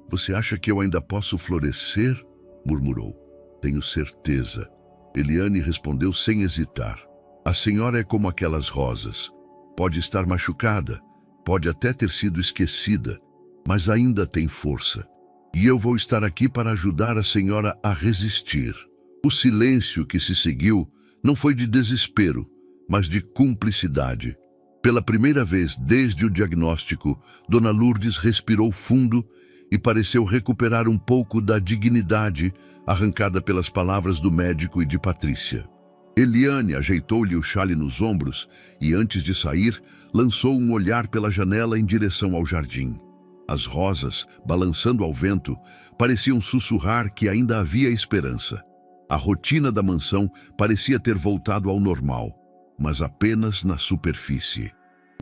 Você acha que eu ainda posso florescer? Murmurou. Tenho certeza. Eliane respondeu sem hesitar. A senhora é como aquelas rosas. Pode estar machucada, pode até ter sido esquecida, mas ainda tem força. E eu vou estar aqui para ajudar a senhora a resistir. O silêncio que se seguiu não foi de desespero, mas de cumplicidade. Pela primeira vez desde o diagnóstico, dona Lourdes respirou fundo e pareceu recuperar um pouco da dignidade arrancada pelas palavras do médico e de Patrícia. Eliane ajeitou-lhe o xale nos ombros e, antes de sair, lançou um olhar pela janela em direção ao jardim. As rosas, balançando ao vento, pareciam sussurrar que ainda havia esperança. A rotina da mansão parecia ter voltado ao normal, mas apenas na superfície.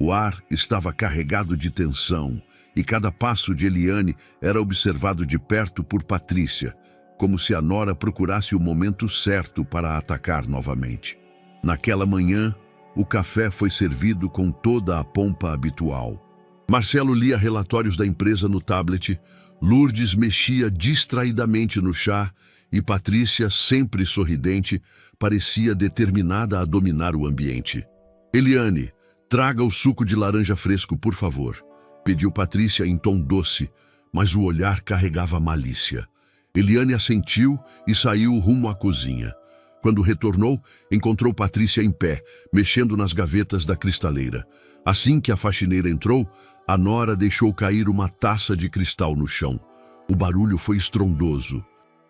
O ar estava carregado de tensão e cada passo de Eliane era observado de perto por Patrícia, como se a nora procurasse o momento certo para atacar novamente. Naquela manhã, o café foi servido com toda a pompa habitual. Marcelo lia relatórios da empresa no tablet, Lourdes mexia distraidamente no chá e Patrícia, sempre sorridente, parecia determinada a dominar o ambiente. Eliane, traga o suco de laranja fresco, por favor, pediu Patrícia em tom doce, mas o olhar carregava malícia. Eliane assentiu e saiu rumo à cozinha. Quando retornou, encontrou Patrícia em pé, mexendo nas gavetas da cristaleira. Assim que a faxineira entrou, a nora deixou cair uma taça de cristal no chão. O barulho foi estrondoso.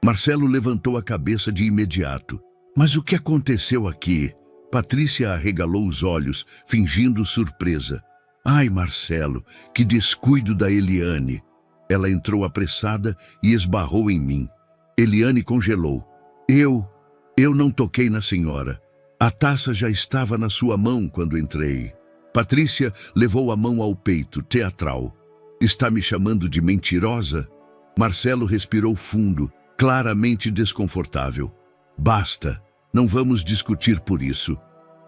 Marcelo levantou a cabeça de imediato. Mas o que aconteceu aqui? Patrícia arregalou os olhos, fingindo surpresa. Ai, Marcelo, que descuido da Eliane. Ela entrou apressada e esbarrou em mim. Eliane congelou. Eu não toquei na senhora. A taça já estava na sua mão quando entrei. Patrícia levou a mão ao peito, teatral. Está me chamando de mentirosa? Marcelo respirou fundo, claramente desconfortável. Basta, não vamos discutir por isso.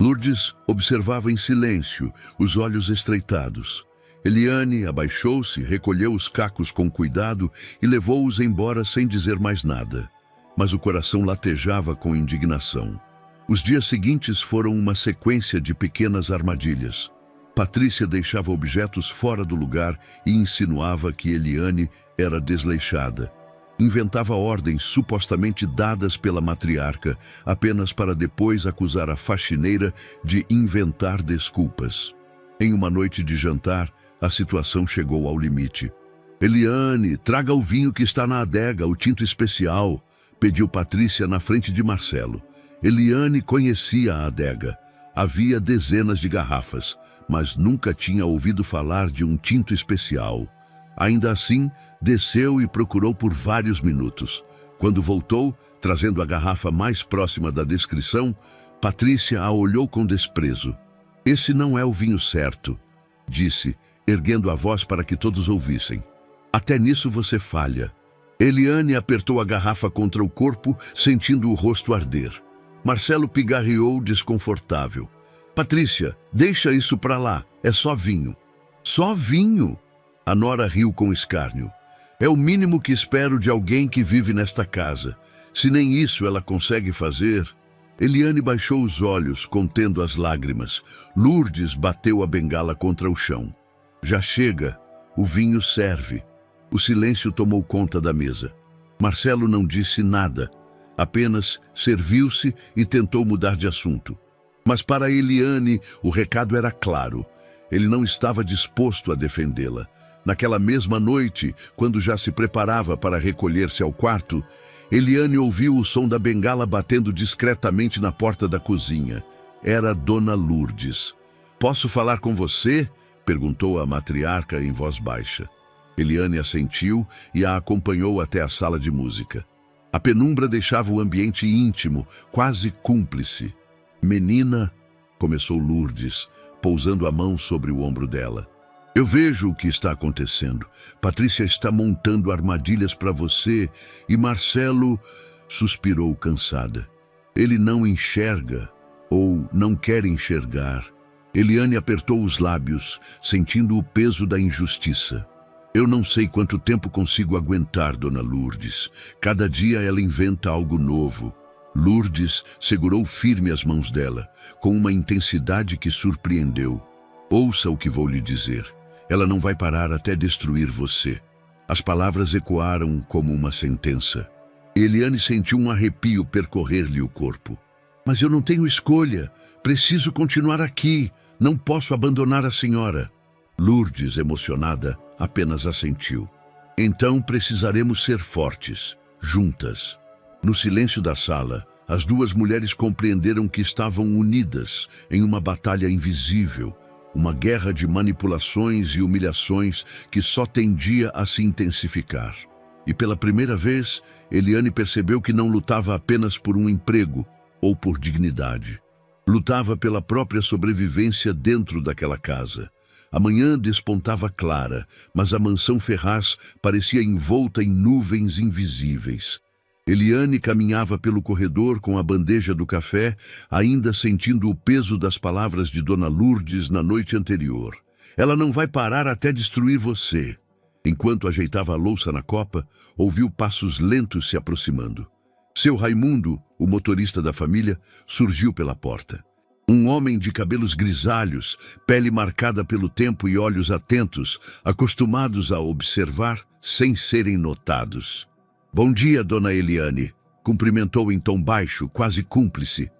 Lourdes observava em silêncio, os olhos estreitados. Eliane abaixou-se, recolheu os cacos com cuidado e levou-os embora sem dizer mais nada. Mas o coração latejava com indignação. Os dias seguintes foram uma sequência de pequenas armadilhas. Patrícia deixava objetos fora do lugar e insinuava que Eliane era desleixada. Inventava ordens supostamente dadas pela matriarca, apenas para depois acusar a faxineira de inventar desculpas. Em uma noite de jantar, a situação chegou ao limite. Eliane, traga o vinho que está na adega, o tinto especial, pediu Patrícia na frente de Marcelo. Eliane conhecia a adega. Havia dezenas de garrafas, mas nunca tinha ouvido falar de um tinto especial. Ainda assim, desceu e procurou por vários minutos. Quando voltou, trazendo a garrafa mais próxima da descrição, Patrícia a olhou com desprezo. Esse não é o vinho certo, disse, erguendo a voz para que todos ouvissem. Até nisso você falha. Eliane apertou a garrafa contra o corpo, sentindo o rosto arder. Marcelo pigarreou desconfortável. Patrícia, deixa isso pra lá, é só vinho. Só vinho? A nora riu com escárnio. É o mínimo que espero de alguém que vive nesta casa. Se nem isso ela consegue fazer... Eliane baixou os olhos, contendo as lágrimas. Lourdes bateu a bengala contra o chão. Já chega, o vinho serve. O silêncio tomou conta da mesa. Marcelo não disse nada, apenas serviu-se e tentou mudar de assunto. Mas para Eliane o recado era claro. Ele não estava disposto a defendê-la. Naquela mesma noite, quando já se preparava para recolher-se ao quarto, Eliane ouviu o som da bengala batendo discretamente na porta da cozinha. Era Dona Lourdes. "Posso falar com você?" perguntou a matriarca em voz baixa. Eliane assentiu e a acompanhou até a sala de música. A penumbra deixava o ambiente íntimo, quase cúmplice. "Menina", começou Lourdes, pousando a mão sobre o ombro dela. "Eu vejo o que está acontecendo. Patrícia está montando armadilhas para você e Marcelo..." suspirou cansada. "Ele não enxerga ou não quer enxergar." Eliane apertou os lábios, sentindo o peso da injustiça. "Eu não sei quanto tempo consigo aguentar, Dona Lourdes. Cada dia ela inventa algo novo." Lourdes segurou firme as mãos dela, com uma intensidade que surpreendeu. "Ouça o que vou lhe dizer. Ela não vai parar até destruir você." As palavras ecoaram como uma sentença. Eliane sentiu um arrepio percorrer-lhe o corpo. "Mas eu não tenho escolha. Preciso continuar aqui. Não posso abandonar a senhora." Lourdes, emocionada, apenas assentiu. "Então precisaremos ser fortes, juntas." No silêncio da sala, as duas mulheres compreenderam que estavam unidas em uma batalha invisível, uma guerra de manipulações e humilhações que só tendia a se intensificar. E pela primeira vez, Eliane percebeu que não lutava apenas por um emprego ou por dignidade. Lutava pela própria sobrevivência dentro daquela casa. A manhã despontava clara, mas a mansão Ferraz parecia envolta em nuvens invisíveis. Eliane caminhava pelo corredor com a bandeja do café, ainda sentindo o peso das palavras de Dona Lourdes na noite anterior. "Ela não vai parar até destruir você." Enquanto ajeitava a louça na copa, ouviu passos lentos se aproximando. Seu Raimundo, o motorista da família, surgiu pela porta. Um homem de cabelos grisalhos, pele marcada pelo tempo e olhos atentos, acostumados a observar sem serem notados. "Bom dia, Dona Eliane", cumprimentou em tom baixo, quase cúmplice.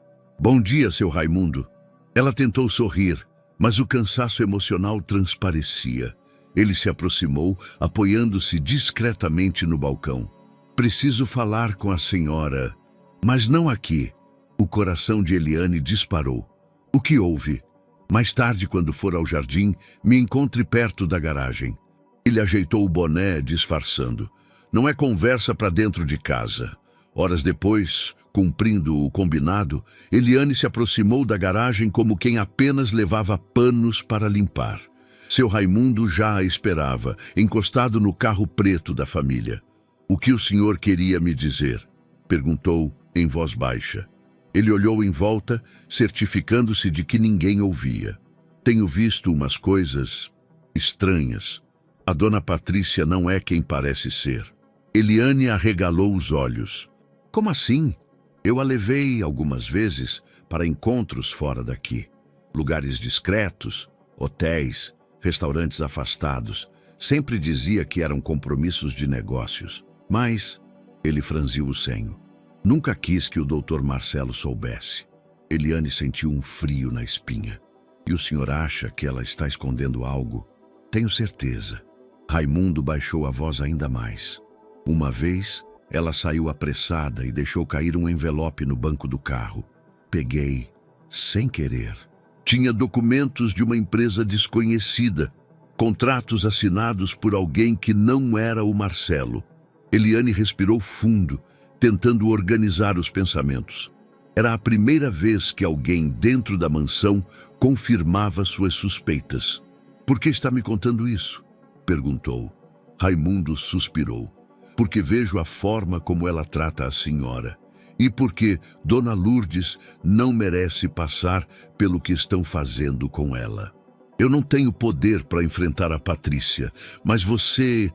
"Bom dia, seu Raimundo." Ela tentou sorrir, mas o cansaço emocional transparecia. Ele se aproximou, apoiando-se discretamente no balcão. "Preciso falar com a senhora." "Mas não aqui." O coração de Eliane disparou. "O que houve?" "Mais tarde, quando for ao jardim, me encontre perto da garagem." Ele ajeitou o boné, disfarçando. "Não é conversa para dentro de casa." Horas depois, cumprindo o combinado, Eliane se aproximou da garagem como quem apenas levava panos para limpar. Seu Raimundo já a esperava, encostado no carro preto da família. "O que o senhor queria me dizer?" perguntou em voz baixa. Ele olhou em volta, certificando-se de que ninguém ouvia. "Tenho visto umas coisas estranhas. A dona Patrícia não é quem parece ser." Eliane arregalou os olhos. "Como assim? Eu a levei algumas vezes para encontros fora daqui. Lugares discretos, hotéis, restaurantes afastados. Sempre dizia que eram compromissos de negócios. Mas..." Ele franziu o senho. "Nunca quis que o Dr. Marcelo soubesse." Eliane sentiu um frio na espinha. "E o senhor acha que ela está escondendo algo?" "Tenho certeza." Raimundo baixou a voz ainda mais. "Uma vez, ela saiu apressada e deixou cair um envelope no banco do carro. Peguei, sem querer. Tinha documentos de uma empresa desconhecida, contratos assinados por alguém que não era o Marcelo." Eliane respirou fundo, tentando organizar os pensamentos. Era a primeira vez que alguém dentro da mansão confirmava suas suspeitas. "Por que está me contando isso?" perguntou. Raimundo suspirou. "Porque vejo a forma como ela trata a senhora. E porque Dona Lourdes não merece passar pelo que estão fazendo com ela." Eu não tenho poder para enfrentar a Patrícia, mas você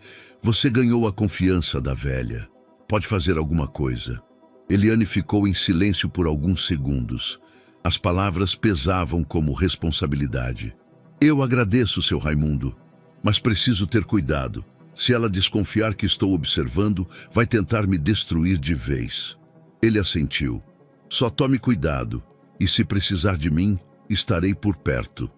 ganhou a confiança da velha. Pode fazer alguma coisa. Eliane ficou em silêncio por alguns segundos. As palavras pesavam como responsabilidade. Eu agradeço, seu Raimundo, mas preciso ter cuidado. Se ela desconfiar que estou observando, vai tentar me destruir de vez. Ele assentiu. Só tome cuidado, e se precisar de mim, estarei por perto.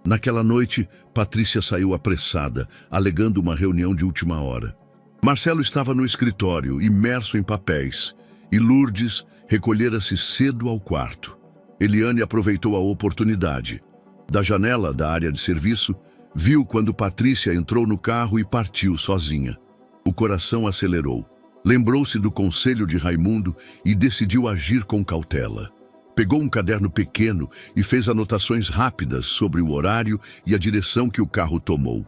Naquela noite, Patrícia saiu apressada, alegando uma reunião de última hora. Marcelo estava no escritório, imerso em papéis, e Lourdes recolhera-se cedo ao quarto. Eliane aproveitou a oportunidade. Da janela da área de serviço, viu quando Patrícia entrou no carro e partiu sozinha. O coração acelerou. Lembrou-se do conselho de Raimundo e decidiu agir com cautela. Pegou um caderno pequeno e fez anotações rápidas sobre o horário e a direção que o carro tomou.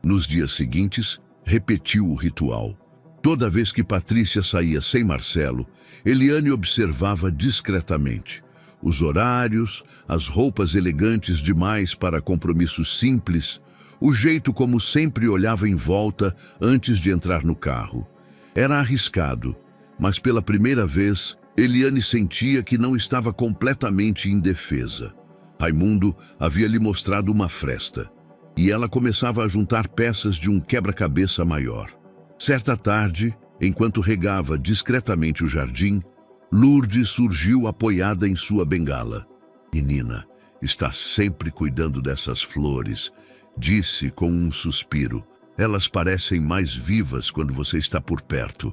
Nos dias seguintes, repetiu o ritual. Toda vez que Patrícia saía sem Marcelo, Eliane observava discretamente. Os horários, as roupas elegantes demais para compromissos simples, o jeito como sempre olhava em volta antes de entrar no carro. Era arriscado, mas pela primeira vez, Eliane sentia que não estava completamente indefesa. Raimundo havia lhe mostrado uma fresta, e ela começava a juntar peças de um quebra-cabeça maior. Certa tarde, enquanto regava discretamente o jardim, Lourdes surgiu apoiada em sua bengala. "Menina, está sempre cuidando dessas flores", disse com um suspiro. "Elas parecem mais vivas quando você está por perto."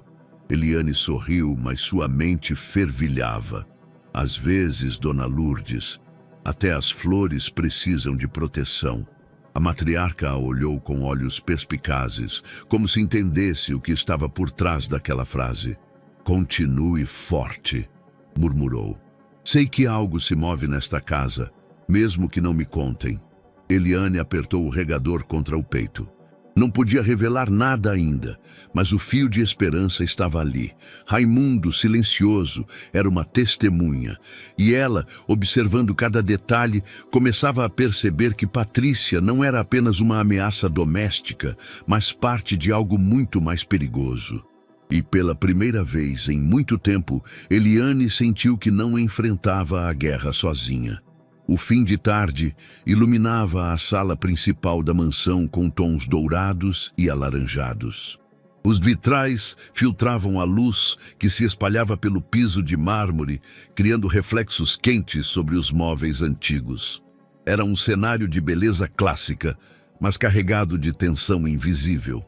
Eliane sorriu, mas sua mente fervilhava. "Às vezes, dona Lourdes, até as flores precisam de proteção." A matriarca a olhou com olhos perspicazes, como se entendesse o que estava por trás daquela frase. "Continue forte", murmurou. "Sei que algo se move nesta casa, mesmo que não me contem." Eliane apertou o regador contra o peito. Não podia revelar nada ainda, mas o fio de esperança estava ali. Raimundo, silencioso, era uma testemunha. E ela, observando cada detalhe, começava a perceber que Patrícia não era apenas uma ameaça doméstica, mas parte de algo muito mais perigoso. E pela primeira vez em muito tempo, Eliane sentiu que não enfrentava a guerra sozinha. O fim de tarde iluminava a sala principal da mansão com tons dourados e alaranjados. Os vitrais filtravam a luz que se espalhava pelo piso de mármore, criando reflexos quentes sobre os móveis antigos. Era um cenário de beleza clássica, mas carregado de tensão invisível.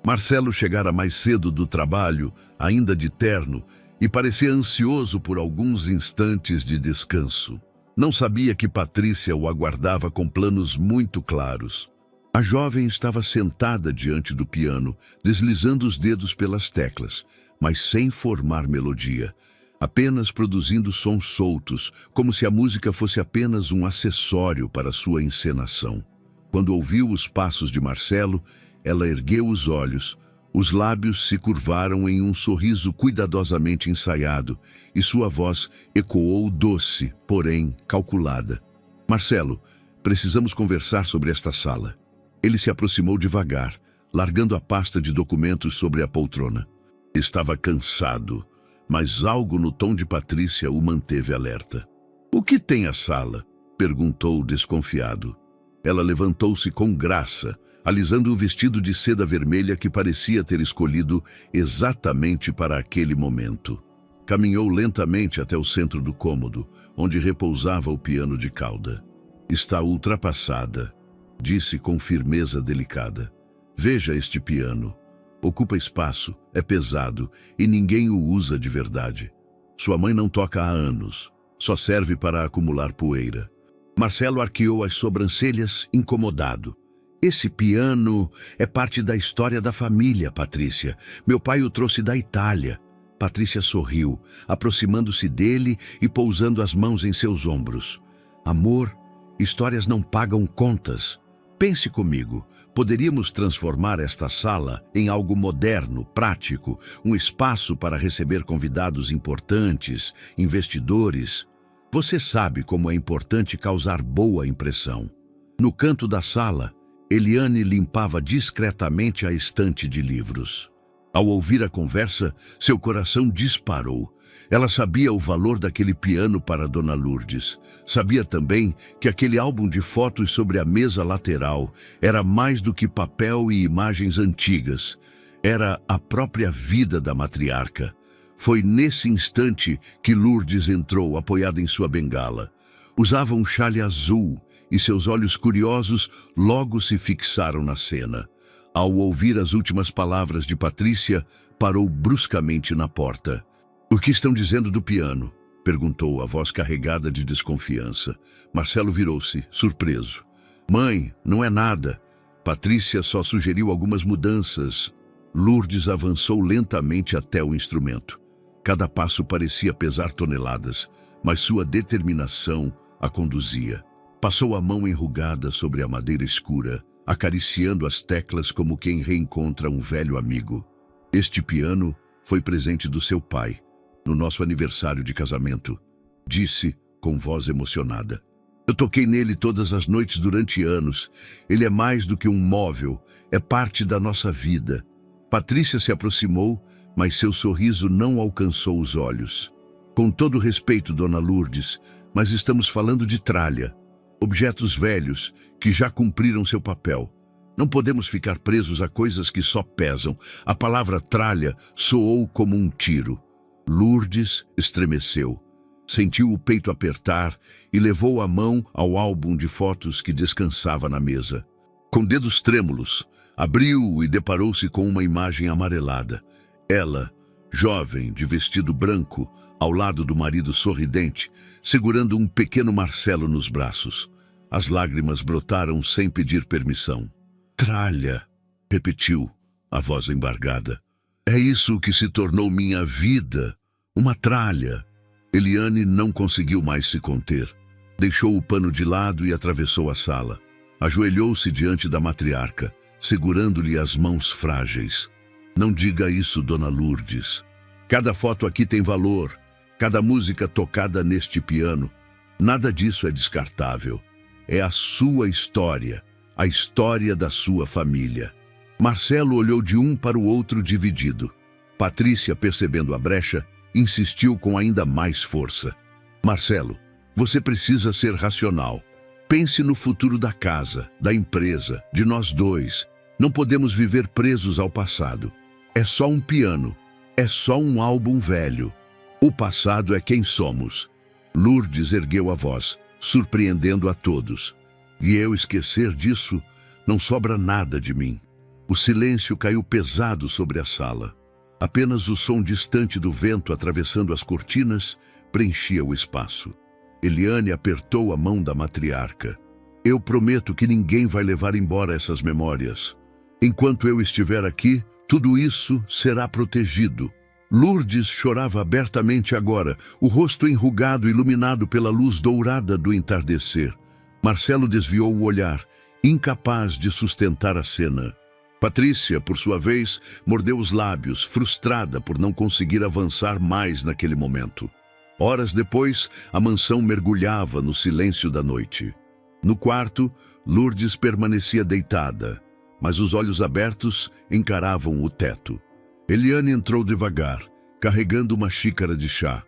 Marcelo chegara mais cedo do trabalho, ainda de terno, e parecia ansioso por alguns instantes de descanso. Não sabia que Patrícia o aguardava com planos muito claros. A jovem estava sentada diante do piano, deslizando os dedos pelas teclas, mas sem formar melodia, apenas produzindo sons soltos, como se a música fosse apenas um acessório para sua encenação. Quando ouviu os passos de Marcelo, ela ergueu os olhos. Os lábios se curvaram em um sorriso cuidadosamente ensaiado, e sua voz ecoou doce, porém calculada. "Marcelo, precisamos conversar sobre esta sala." Ele se aproximou devagar, largando a pasta de documentos sobre a poltrona. Estava cansado, mas algo no tom de Patrícia o manteve alerta. "O que tem a sala?" perguntou desconfiado. Ela levantou-se com graça, alisando o vestido de seda vermelha que parecia ter escolhido exatamente para aquele momento. Caminhou lentamente até o centro do cômodo, onde repousava o piano de cauda. "Está ultrapassada", disse com firmeza delicada. "Veja este piano. Ocupa espaço, é pesado e ninguém o usa de verdade. Sua mãe não toca há anos, só serve para acumular poeira." Marcelo arqueou as sobrancelhas, incomodado. "Esse piano é parte da história da família, Patrícia. Meu pai o trouxe da Itália." Patrícia sorriu, aproximando-se dele e pousando as mãos em seus ombros. "Amor, histórias não pagam contas. Pense comigo, poderíamos transformar esta sala em algo moderno, prático, um espaço para receber convidados importantes, investidores. Você sabe como é importante causar boa impressão." No canto da sala, Eliane limpava discretamente a estante de livros. Ao ouvir a conversa, seu coração disparou. Ela sabia o valor daquele piano para Dona Lourdes. Sabia também que aquele álbum de fotos sobre a mesa lateral era mais do que papel e imagens antigas. Era a própria vida da matriarca. Foi nesse instante que Lourdes entrou, apoiada em sua bengala. Usava um chale azul e seus olhos curiosos logo se fixaram na cena. Ao ouvir as últimas palavras de Patrícia, parou bruscamente na porta. "O que estão dizendo do piano?" perguntou a voz carregada de desconfiança. Marcelo virou-se, surpreso. "Mãe, não é nada. Patrícia só sugeriu algumas mudanças." Lourdes avançou lentamente até o instrumento. Cada passo parecia pesar toneladas, mas sua determinação a conduzia. Passou a mão enrugada sobre a madeira escura, acariciando as teclas como quem reencontra um velho amigo. "Este piano foi presente do seu pai, no nosso aniversário de casamento", disse com voz emocionada. "Eu toquei nele todas as noites durante anos. Ele é mais do que um móvel, é parte da nossa vida." Patrícia se aproximou, mas seu sorriso não alcançou os olhos. "Com todo respeito, Dona Lourdes, mas estamos falando de tralha. Objetos velhos que já cumpriram seu papel. Não podemos ficar presos a coisas que só pesam." A palavra tralha soou como um tiro. Lourdes estremeceu. Sentiu o peito apertar e levou a mão ao álbum de fotos que descansava na mesa. Com dedos trêmulos, abriu e deparou-se com uma imagem amarelada. Ela, jovem, de vestido branco, ao lado do marido sorridente, segurando um pequeno Marcelo nos braços. As lágrimas brotaram sem pedir permissão. "Tralha", repetiu, a voz embargada. "É isso que se tornou minha vida, uma tralha." Eliane não conseguiu mais se conter. Deixou o pano de lado e atravessou a sala. Ajoelhou-se diante da matriarca, segurando-lhe as mãos frágeis. "Não diga isso, Dona Lourdes. Cada foto aqui tem valor, cada música tocada neste piano. Nada disso é descartável. É a sua história, a história da sua família." Marcelo olhou de um para o outro dividido. Patrícia, percebendo a brecha, insistiu com ainda mais força. "Marcelo, você precisa ser racional. Pense no futuro da casa, da empresa, de nós dois. Não podemos viver presos ao passado. É só um piano, é só um álbum velho. O passado é quem somos." Lourdes ergueu a voz, surpreendendo a todos. "E eu esquecer disso, não sobra nada de mim." O silêncio caiu pesado sobre a sala. Apenas o som distante do vento atravessando as cortinas preenchia o espaço. Eliane apertou a mão da matriarca. "Eu prometo que ninguém vai levar embora essas memórias. Enquanto eu estiver aqui, tudo isso será protegido." Lourdes chorava abertamente agora, o rosto enrugado, iluminado pela luz dourada do entardecer. Marcelo desviou o olhar, incapaz de sustentar a cena. Patrícia, por sua vez, mordeu os lábios, frustrada por não conseguir avançar mais naquele momento. Horas depois, a mansão mergulhava no silêncio da noite. No quarto, Lourdes permanecia deitada, mas os olhos abertos encaravam o teto. Eliane entrou devagar, carregando uma xícara de chá.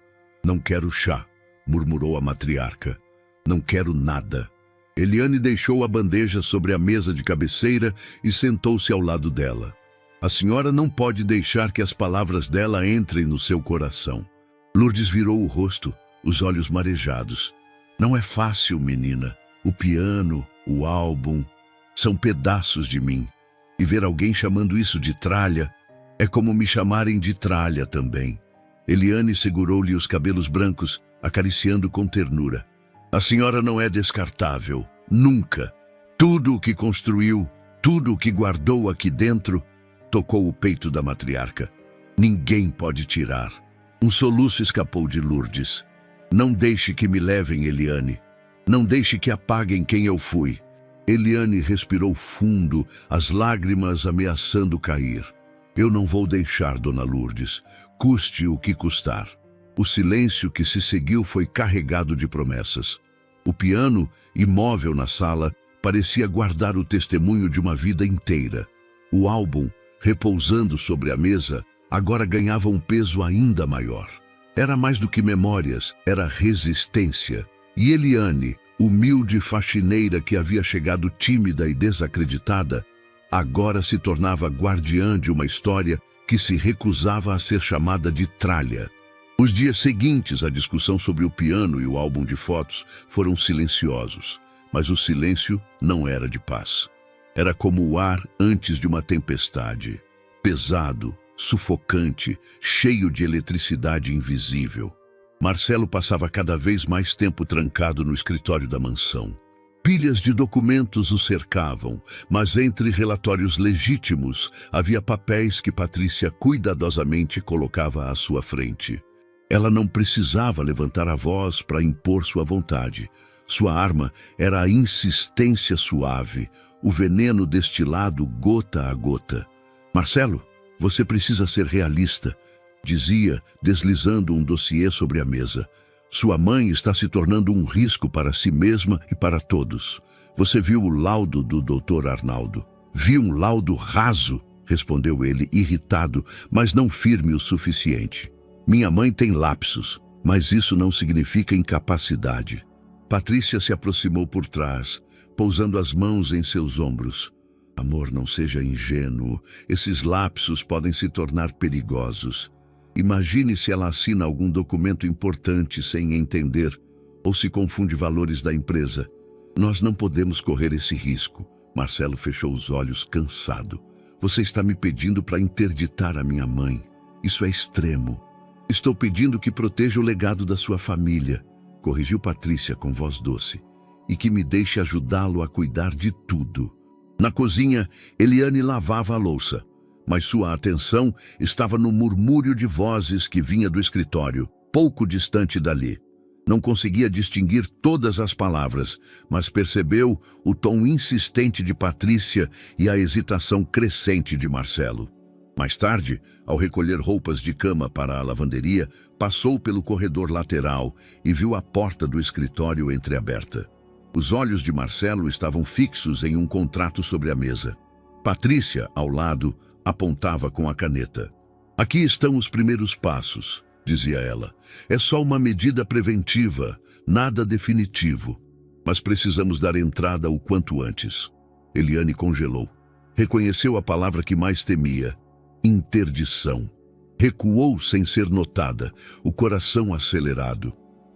"Não quero chá", murmurou a matriarca. "Não quero nada." Eliane deixou a bandeja sobre a mesa de cabeceira e sentou-se ao lado dela. "A senhora não pode deixar que as palavras dela entrem no seu coração." Lourdes virou o rosto, os olhos marejados. "Não é fácil, menina. O piano, o álbum, são pedaços de mim. E ver alguém chamando isso de tralha é como me chamarem de tralha também." Eliane segurou-lhe os cabelos brancos, acariciando com ternura. "A senhora não é descartável, nunca. Tudo o que construiu, tudo o que guardou aqui dentro", tocou o peito da matriarca. "Ninguém pode tirar." Um soluço escapou de Lourdes. "Não deixe que me levem, Eliane. Não deixe que apaguem quem eu fui." Eliane respirou fundo, as lágrimas ameaçando cair. "Eu não vou deixar, Dona Lourdes, custe o que custar." O silêncio que se seguiu foi carregado de promessas. O piano, imóvel na sala, parecia guardar o testemunho de uma vida inteira. O álbum, repousando sobre a mesa, agora ganhava um peso ainda maior. Era mais do que memórias, era resistência. E Eliane, humilde faxineira que havia chegado tímida e desacreditada, agora se tornava guardiã de uma história que se recusava a ser chamada de tralha. Os dias seguintes à discussão sobre o piano e o álbum de fotos foram silenciosos, mas o silêncio não era de paz. Era como o ar antes de uma tempestade, pesado, sufocante, cheio de eletricidade invisível. Marcelo passava cada vez mais tempo trancado no escritório da mansão. Pilhas de documentos o cercavam, mas entre relatórios legítimos havia papéis que Patrícia cuidadosamente colocava à sua frente. Ela não precisava levantar a voz para impor sua vontade. Sua arma era a insistência suave, o veneno destilado gota a gota. Marcelo, você precisa ser realista, dizia, deslizando um dossiê sobre a mesa. Sua mãe está se tornando um risco para si mesma e para todos. Você viu o laudo do Dr. Arnaldo? Vi um laudo raso, respondeu ele, irritado, mas não firme o suficiente. Minha mãe tem lapsos, mas isso não significa incapacidade. Patrícia se aproximou por trás, pousando as mãos em seus ombros. Amor, não seja ingênuo. Esses lapsos podem se tornar perigosos. Imagine se ela assina algum documento importante sem entender, ou se confunde valores da empresa. Nós não podemos correr esse risco. Marcelo fechou os olhos, cansado. Você está me pedindo para interditar a minha mãe. Isso é extremo. Estou pedindo que proteja o legado da sua família, corrigiu Patrícia com voz doce, e que me deixe ajudá-lo a cuidar de tudo. Na cozinha, Eliane lavava a louça, mas sua atenção estava no murmúrio de vozes que vinha do escritório, pouco distante dali. Não conseguia distinguir todas as palavras, mas percebeu o tom insistente de Patrícia e a hesitação crescente de Marcelo. Mais tarde, ao recolher roupas de cama para a lavanderia, passou pelo corredor lateral e viu a porta do escritório entreaberta. Os olhos de Marcelo estavam fixos em um contrato sobre a mesa. Patrícia, ao lado, apontava com a caneta. Aqui estão os primeiros passos, dizia ela. É só uma medida preventiva, nada definitivo. Mas precisamos dar entrada o quanto antes. Eliane congelou. Reconheceu a palavra que mais temia. Interdição. Recuou sem ser notada, o coração acelerado.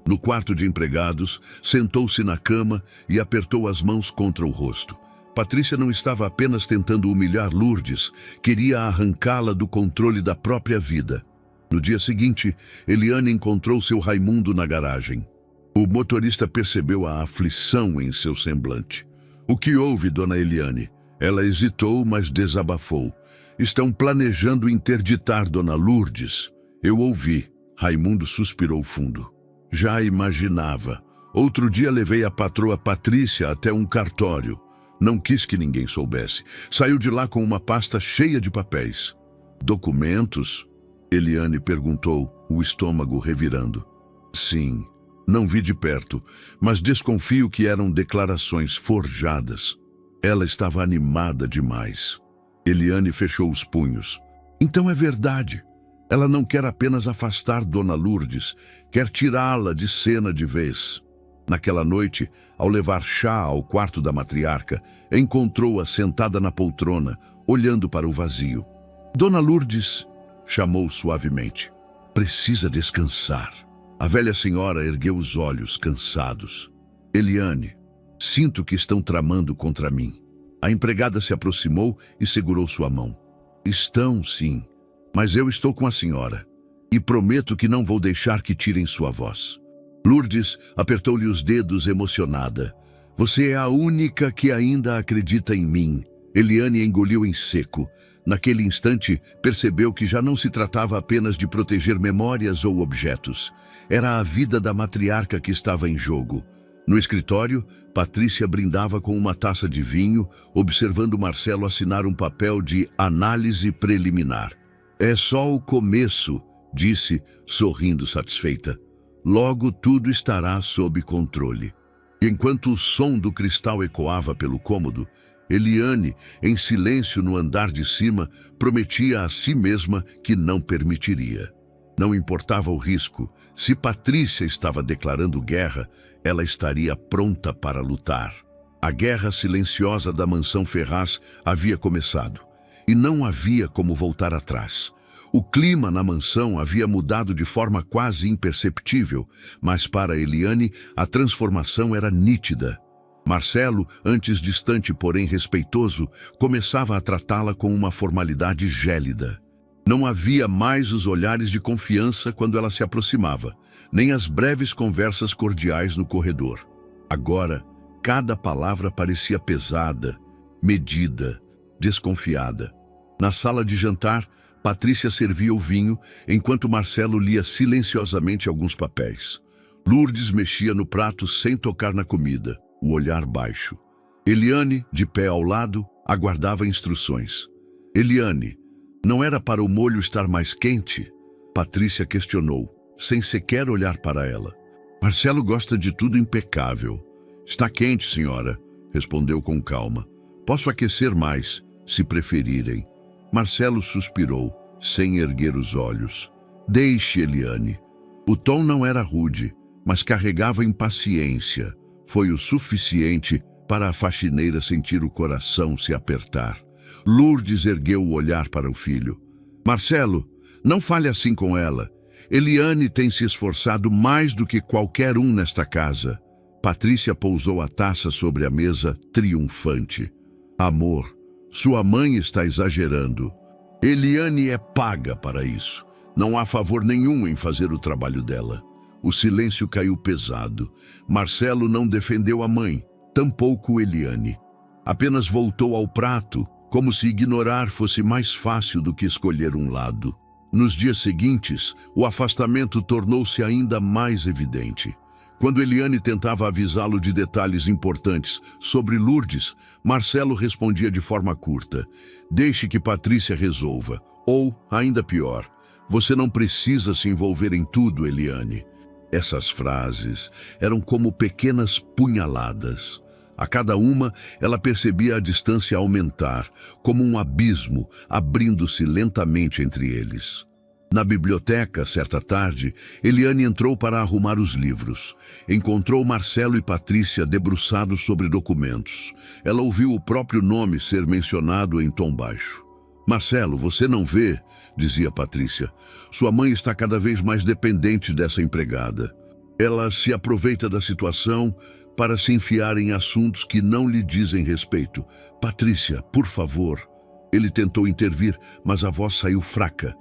No quarto de empregados, sentou-se na cama e apertou as mãos contra o rosto. Patrícia não estava apenas tentando humilhar Lourdes, queria arrancá-la do controle da própria vida. No dia seguinte, Eliane encontrou seu Raimundo na garagem. O motorista percebeu a aflição em seu semblante. O que houve, dona Eliane? Ela hesitou, mas desabafou. Estão planejando interditar dona Lourdes. Eu ouvi. Raimundo suspirou fundo. Já imaginava. Outro dia levei a patroa Patrícia até um cartório. Não quis que ninguém soubesse. Saiu de lá com uma pasta cheia de papéis. Documentos? Eliane perguntou, o estômago revirando. Sim, não vi de perto, mas desconfio que eram declarações forjadas. Ela estava animada demais. Eliane fechou os punhos. Então é verdade. Ela não quer apenas afastar Dona Lourdes, quer tirá-la de cena de vez. Naquela noite, ao levar chá ao quarto da matriarca, encontrou-a sentada na poltrona, olhando para o vazio. Dona Lourdes, chamou suavemente. Precisa descansar. A velha senhora ergueu os olhos, cansados. Eliane, sinto que estão tramando contra mim. A empregada se aproximou e segurou sua mão. Estão, sim, mas eu estou com a senhora e prometo que não vou deixar que tirem sua voz. Lourdes apertou-lhe os dedos emocionada. Você é a única que ainda acredita em mim. Eliane engoliu em seco. Naquele instante, percebeu que já não se tratava apenas de proteger memórias ou objetos. Era a vida da matriarca que estava em jogo. No escritório, Patrícia brindava com uma taça de vinho, observando Marcelo assinar um papel de análise preliminar. É só o começo, disse, sorrindo satisfeita. Logo tudo estará sob controle. E enquanto o som do cristal ecoava pelo cômodo, Eliane, em silêncio no andar de cima, prometia a si mesma que não permitiria. Não importava o risco, se Patrícia estava declarando guerra, ela estaria pronta para lutar. A guerra silenciosa da mansão Ferraz havia começado, e não havia como voltar atrás. O clima na mansão havia mudado de forma quase imperceptível, mas para Eliane a transformação era nítida. Marcelo, antes distante porém respeitoso, começava a tratá-la com uma formalidade gélida. Não havia mais os olhares de confiança quando ela se aproximava, nem as breves conversas cordiais no corredor. Agora, cada palavra parecia pesada, medida, desconfiada. Na sala de jantar, Patrícia servia o vinho, enquanto Marcelo lia silenciosamente alguns papéis. Lourdes mexia no prato sem tocar na comida, o olhar baixo. Eliane, de pé ao lado, aguardava instruções. Eliane, não era para o molho estar mais quente? Patrícia questionou, sem sequer olhar para ela. Marcelo gosta de tudo impecável. Está quente, senhora, respondeu com calma. Posso aquecer mais, se preferirem. Marcelo suspirou, sem erguer os olhos. Deixe, Eliane. O tom não era rude, mas carregava impaciência. Foi o suficiente para a faxineira sentir o coração se apertar. Lourdes ergueu o olhar para o filho. Marcelo, não fale assim com ela. Eliane tem se esforçado mais do que qualquer um nesta casa. Patrícia pousou a taça sobre a mesa, triunfante. Amor, sua mãe está exagerando. Eliane é paga para isso. Não há favor nenhum em fazer o trabalho dela. O silêncio caiu pesado. Marcelo não defendeu a mãe, tampouco Eliane. Apenas voltou ao prato, como se ignorar fosse mais fácil do que escolher um lado. Nos dias seguintes, o afastamento tornou-se ainda mais evidente. Quando Eliane tentava avisá-lo de detalhes importantes sobre Lourdes, Marcelo respondia de forma curta. Deixe que Patrícia resolva. Ou, ainda pior, você não precisa se envolver em tudo, Eliane. Essas frases eram como pequenas punhaladas. A cada uma, ela percebia a distância aumentar, como um abismo abrindo-se lentamente entre eles. Na biblioteca, certa tarde, Eliane entrou para arrumar os livros. Encontrou Marcelo e Patrícia debruçados sobre documentos. Ela ouviu o próprio nome ser mencionado em tom baixo. Marcelo, você não vê, dizia Patrícia. Sua mãe está cada vez mais dependente dessa empregada. Ela se aproveita da situação para se enfiar em assuntos que não lhe dizem respeito. Patrícia, por favor. Ele tentou intervir, mas a voz saiu fraca.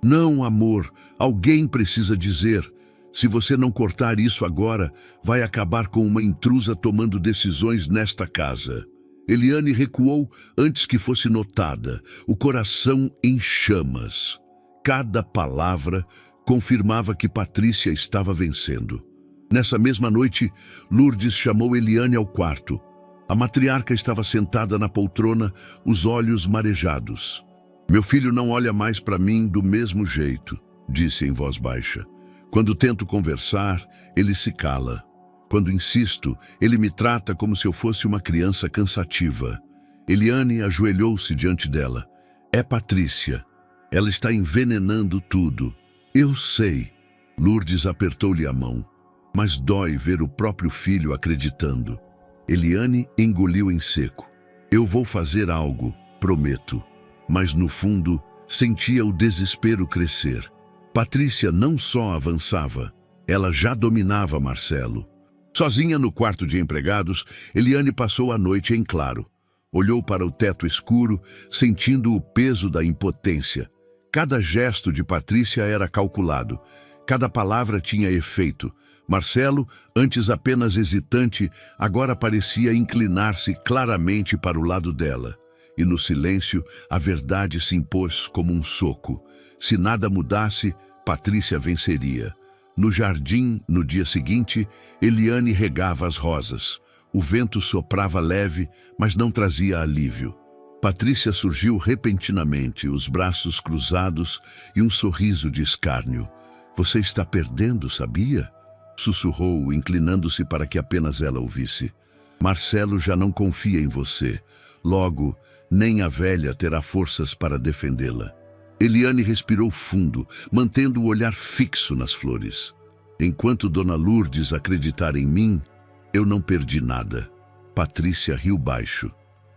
Não, amor, alguém precisa dizer. Se você não cortar isso agora, vai acabar com uma intrusa tomando decisões nesta casa. Eliane recuou antes que fosse notada, o coração em chamas. Cada palavra confirmava que Patrícia estava vencendo. Nessa mesma noite, Lourdes chamou Eliane ao quarto. A matriarca estava sentada na poltrona, os olhos marejados. Meu filho não olha mais para mim do mesmo jeito, disse em voz baixa. Quando tento conversar, ele se cala. Quando insisto, ele me trata como se eu fosse uma criança cansativa. Eliane ajoelhou-se diante dela. É Patrícia. Ela está envenenando tudo. Eu sei. Lourdes apertou-lhe a mão. Mas dói ver o próprio filho acreditando. Eliane engoliu em seco. Eu vou fazer algo, prometo. Mas no fundo, sentia o desespero crescer. Patrícia não só avançava, ela já dominava Marcelo. Sozinha no quarto de empregados, Eliane passou a noite em claro. Olhou para o teto escuro, sentindo o peso da impotência. Cada gesto de Patrícia era calculado. Cada palavra tinha efeito. Marcelo, antes apenas hesitante, agora parecia inclinar-se claramente para o lado dela. E no silêncio, a verdade se impôs como um soco. Se nada mudasse, Patrícia venceria. No jardim, no dia seguinte, Eliane regava as rosas. O vento soprava leve, mas não trazia alívio. Patrícia surgiu repentinamente, os braços cruzados e um sorriso de escárnio. Você está perdendo, sabia? sussurrou, inclinando-se para que apenas ela ouvisse. Marcelo já não confia em você. Logo, nem a velha terá forças para defendê-la. Eliane respirou fundo, mantendo o olhar fixo nas flores. Enquanto Dona Lourdes acreditar em mim, eu não perdi nada. Patrícia riu baixo.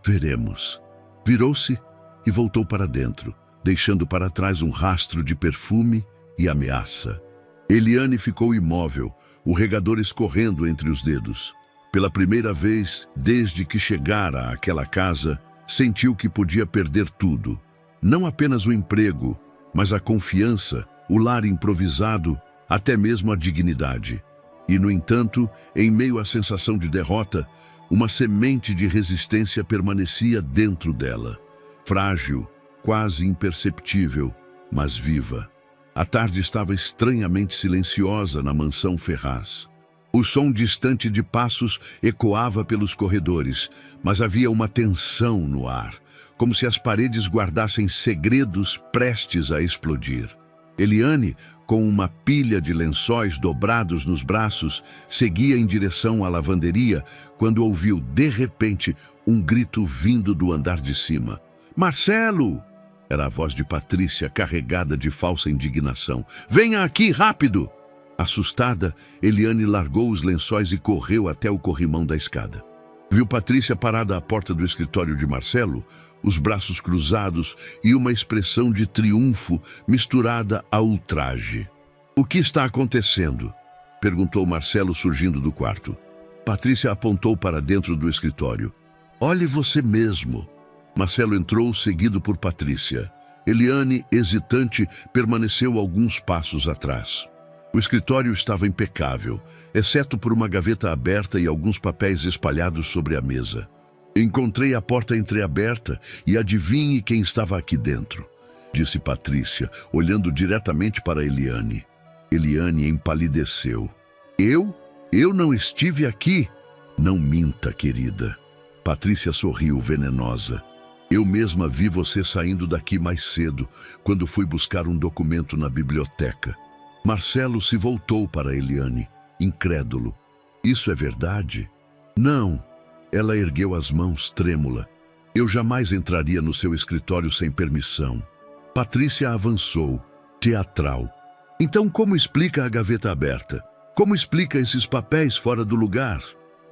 Veremos. Virou-se e voltou para dentro, deixando para trás um rastro de perfume e ameaça. Eliane ficou imóvel, o regador escorrendo entre os dedos. Pela primeira vez, desde que chegara àquela casa, sentiu que podia perder tudo. Não apenas o emprego, mas a confiança, o lar improvisado, até mesmo a dignidade. E, no entanto, em meio à sensação de derrota, uma semente de resistência permanecia dentro dela. Frágil, quase imperceptível, mas viva. A tarde estava estranhamente silenciosa na mansão Ferraz. O som distante de passos ecoava pelos corredores, mas havia uma tensão no ar, como se as paredes guardassem segredos prestes a explodir. Eliane, com uma pilha de lençóis dobrados nos braços, seguia em direção à lavanderia quando ouviu, de repente, um grito vindo do andar de cima. "Marcelo!" Era a voz de Patrícia, carregada de falsa indignação. "Venha aqui, rápido!" Assustada, Eliane largou os lençóis e correu até o corrimão da escada. Viu Patrícia parada à porta do escritório de Marcelo, os braços cruzados e uma expressão de triunfo misturada a ultraje. "O que está acontecendo?" perguntou Marcelo, surgindo do quarto. Patrícia apontou para dentro do escritório. "Olhe você mesmo." Marcelo entrou, seguido por Patrícia. Eliane, hesitante, permaneceu alguns passos atrás. O escritório estava impecável, exceto por uma gaveta aberta e alguns papéis espalhados sobre a mesa. "Encontrei a porta entreaberta e adivinhe quem estava aqui dentro", disse Patrícia, olhando diretamente para Eliane. Eliane empalideceu. Eu? Eu não estive aqui?" "Não minta, querida." Patrícia sorriu, venenosa. "Eu mesma vi você saindo daqui mais cedo, quando fui buscar um documento na biblioteca." Marcelo se voltou para Eliane, incrédulo. "Isso é verdade?" "Não." Ela ergueu as mãos, trêmula. "Eu jamais entraria no seu escritório sem permissão." Patrícia avançou, teatral. "Então como explica a gaveta aberta? Como explica esses papéis fora do lugar?"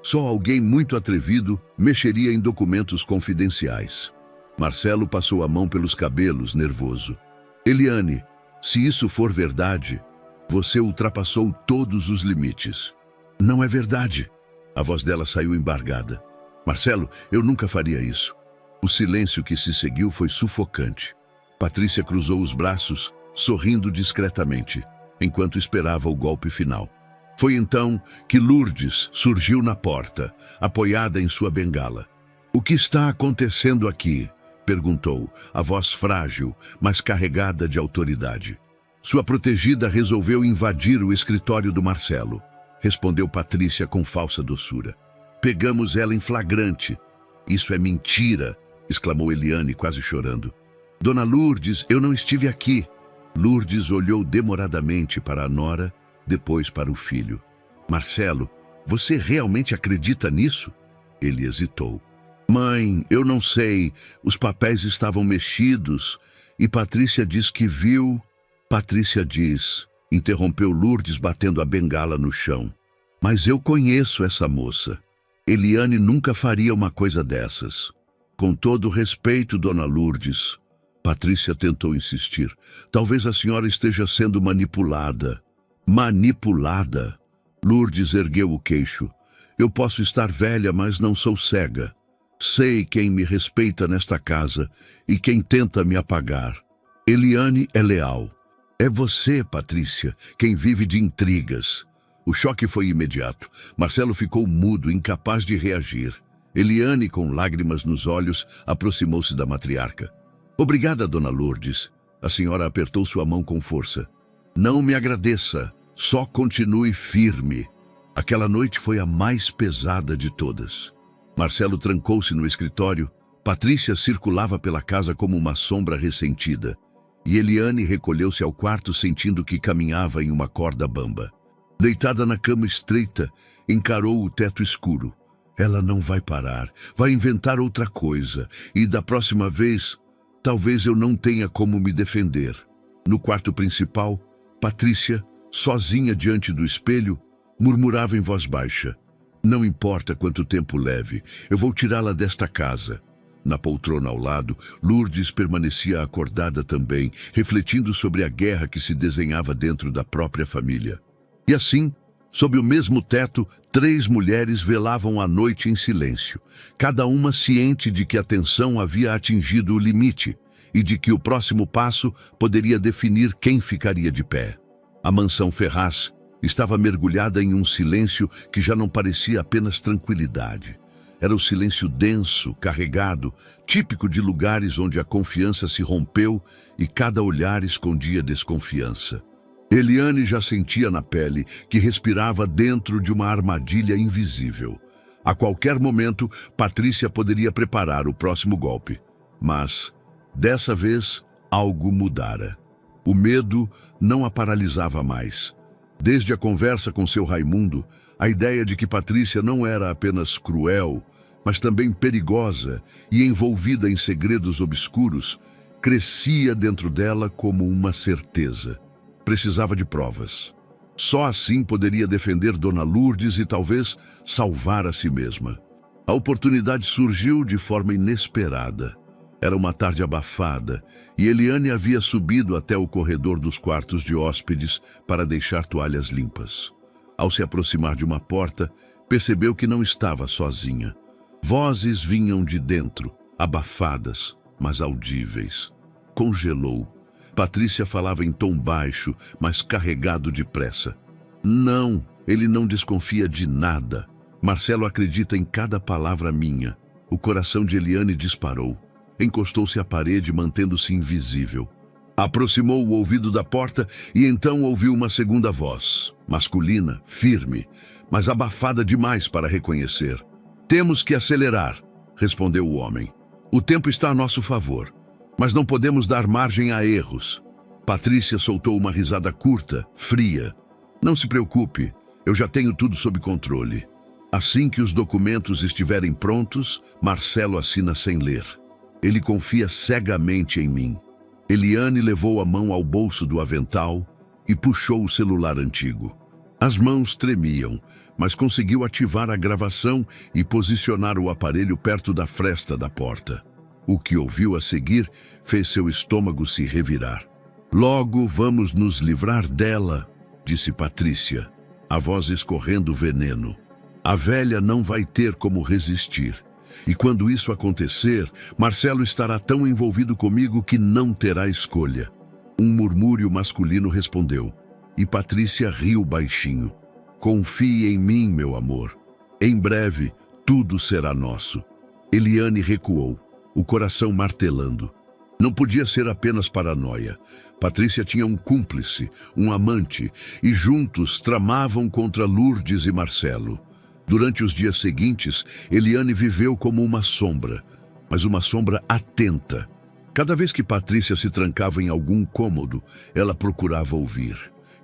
"Só alguém muito atrevido mexeria em documentos confidenciais." Marcelo passou a mão pelos cabelos, nervoso. "Eliane, se isso for verdade, você ultrapassou todos os limites." "Não é verdade." A voz dela saiu embargada. "Marcelo, eu nunca faria isso." O silêncio que se seguiu foi sufocante. Patrícia cruzou os braços, sorrindo discretamente, enquanto esperava o golpe final. Foi então que Lourdes surgiu na porta, apoiada em sua bengala. "O que está acontecendo aqui?" perguntou, a voz frágil, mas carregada de autoridade. "Sua protegida resolveu invadir o escritório do Marcelo", respondeu Patrícia com falsa doçura. "Pegamos ela em flagrante." "Isso é mentira!" exclamou Eliane, quase chorando. "Dona Lourdes, eu não estive aqui." Lourdes olhou demoradamente para a nora, depois para o filho. "Marcelo, você realmente acredita nisso?" Ele hesitou. "Mãe, eu não sei. Os papéis estavam mexidos e Patrícia diz que viu." "Patrícia diz", interrompeu Lourdes, batendo a bengala no chão. "Mas eu conheço essa moça. Eliane nunca faria uma coisa dessas." "Com todo respeito, Dona Lourdes." Patrícia tentou insistir. "Talvez a senhora esteja sendo manipulada." "Manipulada?" Lourdes ergueu o queixo. "Eu posso estar velha, mas não sou cega. Sei quem me respeita nesta casa e quem tenta me apagar. Eliane é leal. É você, Patrícia, quem vive de intrigas." O choque foi imediato. Marcelo ficou mudo, incapaz de reagir. Eliane, com lágrimas nos olhos, aproximou-se da matriarca. "Obrigada, Dona Lourdes." A senhora apertou sua mão com força. "Não me agradeça, só continue firme." Aquela noite foi a mais pesada de todas. Marcelo trancou-se no escritório. Patrícia circulava pela casa como uma sombra ressentida. E Eliane recolheu-se ao quarto, sentindo que caminhava em uma corda bamba. Deitada na cama estreita, encarou o teto escuro. Ela não vai parar, vai inventar outra coisa, e da próxima vez, talvez eu não tenha como me defender. No quarto principal, Patrícia, sozinha diante do espelho, murmurava em voz baixa: "Não importa quanto tempo leve, eu vou tirá-la desta casa." Na poltrona ao lado, Lourdes permanecia acordada também, refletindo sobre a guerra que se desenhava dentro da própria família. E assim, sob o mesmo teto, 3 mulheres velavam a noite em silêncio, cada uma ciente de que a tensão havia atingido o limite e de que o próximo passo poderia definir quem ficaria de pé. A mansão Ferraz estava mergulhada em um silêncio que já não parecia apenas tranquilidade. Era o silêncio denso, carregado, típico de lugares onde a confiança se rompeu e cada olhar escondia desconfiança. Eliane já sentia na pele que respirava dentro de uma armadilha invisível. A qualquer momento, Patrícia poderia preparar o próximo golpe. Mas, dessa vez, algo mudara. O medo não a paralisava mais. Desde a conversa com seu Raimundo, a ideia de que Patrícia não era apenas cruel, mas também perigosa e envolvida em segredos obscuros, crescia dentro dela como uma certeza. Precisava de provas. Só assim poderia defender Dona Lourdes e talvez salvar a si mesma. A oportunidade surgiu de forma inesperada. Era uma tarde abafada e Eliane havia subido até o corredor dos quartos de hóspedes para deixar toalhas limpas. Ao se aproximar de uma porta, percebeu que não estava sozinha. Vozes vinham de dentro, abafadas, mas audíveis. Congelou. Patrícia falava em tom baixo, mas carregado de pressa. "Não, ele não desconfia de nada. Marcelo acredita em cada palavra minha." O coração de Eliane disparou. Encostou-se à parede, mantendo-se invisível. Aproximou o ouvido da porta e então ouviu uma segunda voz, masculina, firme, mas abafada demais para reconhecer. "Temos que acelerar", respondeu o homem. "O tempo está a nosso favor, mas não podemos dar margem a erros." Patrícia soltou uma risada curta, fria. "Não se preocupe, eu já tenho tudo sob controle. Assim que os documentos estiverem prontos, Marcelo assina sem ler. Ele confia cegamente em mim." Eliane levou a mão ao bolso do avental e puxou o celular antigo. As mãos tremiam, mas conseguiu ativar a gravação e posicionar o aparelho perto da fresta da porta. O que ouviu a seguir fez seu estômago se revirar. "Logo vamos nos livrar dela", disse Patrícia, a voz escorrendo veneno. "A velha não vai ter como resistir. E quando isso acontecer, Marcelo estará tão envolvido comigo que não terá escolha." Um murmúrio masculino respondeu, e Patrícia riu baixinho. "Confie em mim, meu amor. Em breve, tudo será nosso." Eliane recuou, o coração martelando. Não podia ser apenas paranoia. Patrícia tinha um cúmplice, um amante, e juntos tramavam contra Lourdes e Marcelo. Durante os dias seguintes, Eliane viveu como uma sombra, mas uma sombra atenta. Cada vez que Patrícia se trancava em algum cômodo, ela procurava ouvir.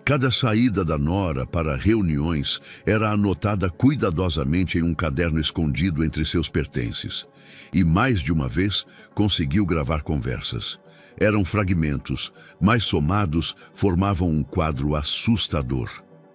Cada saída da nora para reuniões era anotada cuidadosamente em um caderno escondido entre seus pertences. E mais de uma vez conseguiu gravar conversas. Eram fragmentos, mas somados formavam um quadro assustador.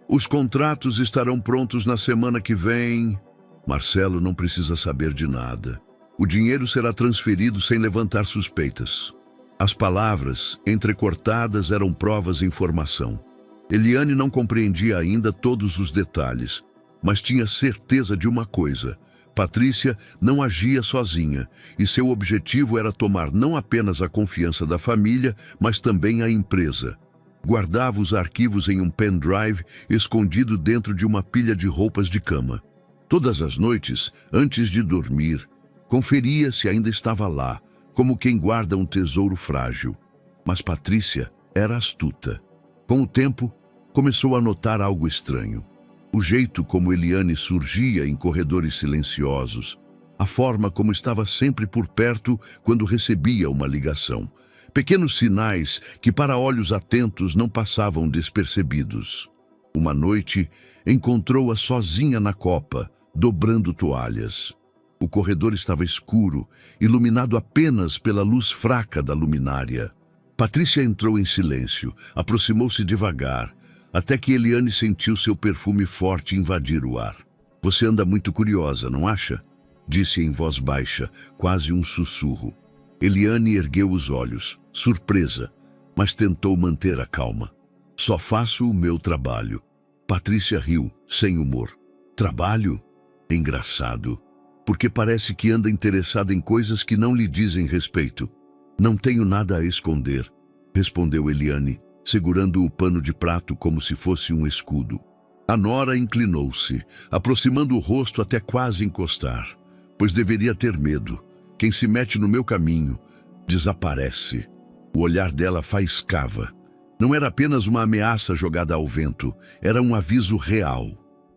"Os contratos estarão prontos na semana que vem. Marcelo não precisa saber de nada. O dinheiro será transferido sem levantar suspeitas." As palavras, entrecortadas, eram provas em formação. Eliane não compreendia ainda todos os detalhes, mas tinha certeza de uma coisa: Patrícia não agia sozinha, e seu objetivo era tomar não apenas a confiança da família, mas também a empresa. Guardava os arquivos em um pendrive escondido dentro de uma pilha de roupas de cama. Todas as noites, antes de dormir, conferia se ainda estava lá, como quem guarda um tesouro frágil. Mas Patrícia era astuta. Com o tempo, começou a notar algo estranho. O jeito como Eliane surgia em corredores silenciosos, a forma como estava sempre por perto quando recebia uma ligação. Pequenos sinais que para olhos atentos não passavam despercebidos. Uma noite, encontrou-a sozinha na copa, dobrando toalhas. O corredor estava escuro, iluminado apenas pela luz fraca da luminária. Patrícia entrou em silêncio, aproximou-se devagar, até que Eliane sentiu seu perfume forte invadir o ar. "Você anda muito curiosa, não acha?" Disse em voz baixa, quase um sussurro. Eliane ergueu os olhos, surpresa, mas tentou manter a calma. "Só faço o meu trabalho." Patrícia riu, sem humor. "Trabalho? Engraçado. Porque parece que anda interessada em coisas que não lhe dizem respeito." "Não tenho nada a esconder", respondeu Eliane, segurando o pano de prato como se fosse um escudo. A nora inclinou-se, aproximando o rosto até quase encostar. "Pois deveria ter medo. Quem se mete no meu caminho, desaparece." O olhar dela faiscava. Não era apenas uma ameaça jogada ao vento, era um aviso real.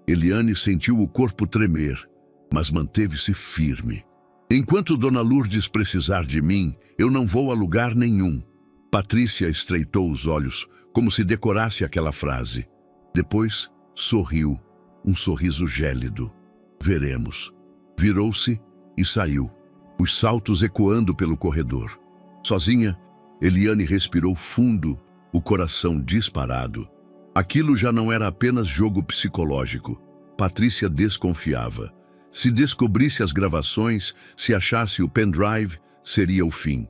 Eliane sentiu o corpo tremer, mas manteve-se firme. "Enquanto Dona Lourdes precisar de mim, eu não vou a lugar nenhum." Patrícia estreitou os olhos, como se decorasse aquela frase. Depois, sorriu, um sorriso gélido. "Veremos." Virou-se e saiu, os saltos ecoando pelo corredor. Sozinha, Eliane respirou fundo, o coração disparado. Aquilo já não era apenas jogo psicológico. Patrícia desconfiava. Se descobrisse as gravações, se achasse o pendrive, seria o fim.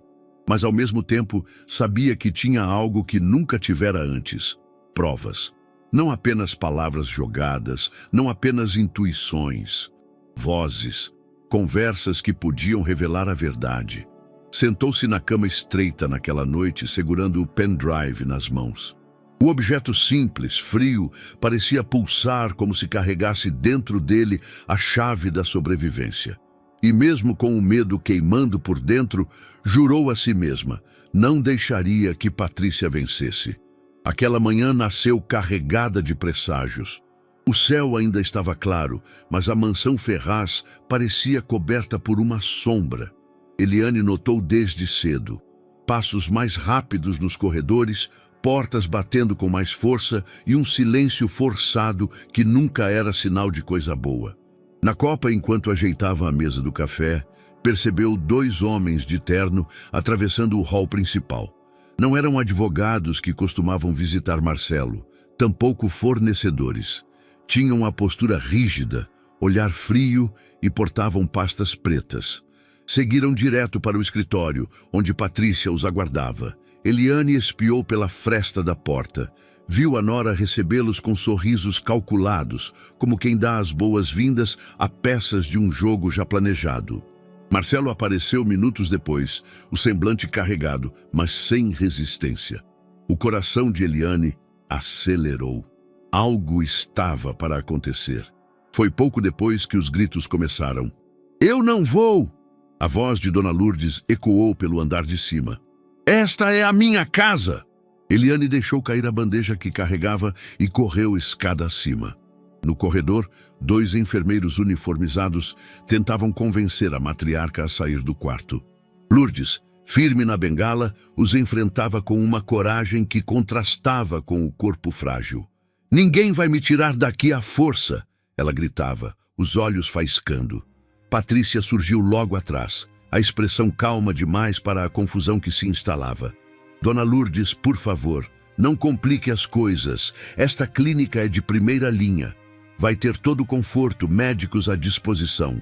Mas ao mesmo tempo, sabia que tinha algo que nunca tivera antes: provas. Não apenas palavras jogadas, não apenas intuições. Vozes, conversas que podiam revelar a verdade. Sentou-se na cama estreita naquela noite, segurando o pendrive nas mãos. O objeto simples, frio, parecia pulsar como se carregasse dentro dele a chave da sobrevivência. E mesmo com o medo queimando por dentro, jurou a si mesma, não deixaria que Patrícia vencesse. Aquela manhã nasceu carregada de presságios. O céu ainda estava claro, mas a mansão Ferraz parecia coberta por uma sombra. Eliane notou desde cedo. Passos mais rápidos nos corredores, portas batendo com mais força e um silêncio forçado que nunca era sinal de coisa boa. Na copa, enquanto ajeitava a mesa do café, percebeu 2 homens de terno atravessando o hall principal. Não eram advogados que costumavam visitar Marcelo, tampouco fornecedores. Tinham a postura rígida, olhar frio e portavam pastas pretas. Seguiram direto para o escritório, onde Patrícia os aguardava. Eliane espiou pela fresta da porta. Viu a nora recebê-los com sorrisos calculados, como quem dá as boas-vindas a peças de um jogo já planejado. Marcelo apareceu minutos depois, o semblante carregado, mas sem resistência. O coração de Eliane acelerou. Algo estava para acontecer. Foi pouco depois que os gritos começaram. "Eu não vou!" A voz de Dona Lourdes ecoou pelo andar de cima. "Esta é a minha casa!" Eliane deixou cair a bandeja que carregava e correu escada acima. No corredor, 2 enfermeiros uniformizados tentavam convencer a matriarca a sair do quarto. Lourdes, firme na bengala, os enfrentava com uma coragem que contrastava com o corpo frágil. "Ninguém vai me tirar daqui à força!" ela gritava, os olhos faiscando. Patrícia surgiu logo atrás, a expressão calma demais para a confusão que se instalava. "Dona Lourdes, por favor, não complique as coisas. Esta clínica é de primeira linha. Vai ter todo o conforto, médicos à disposição."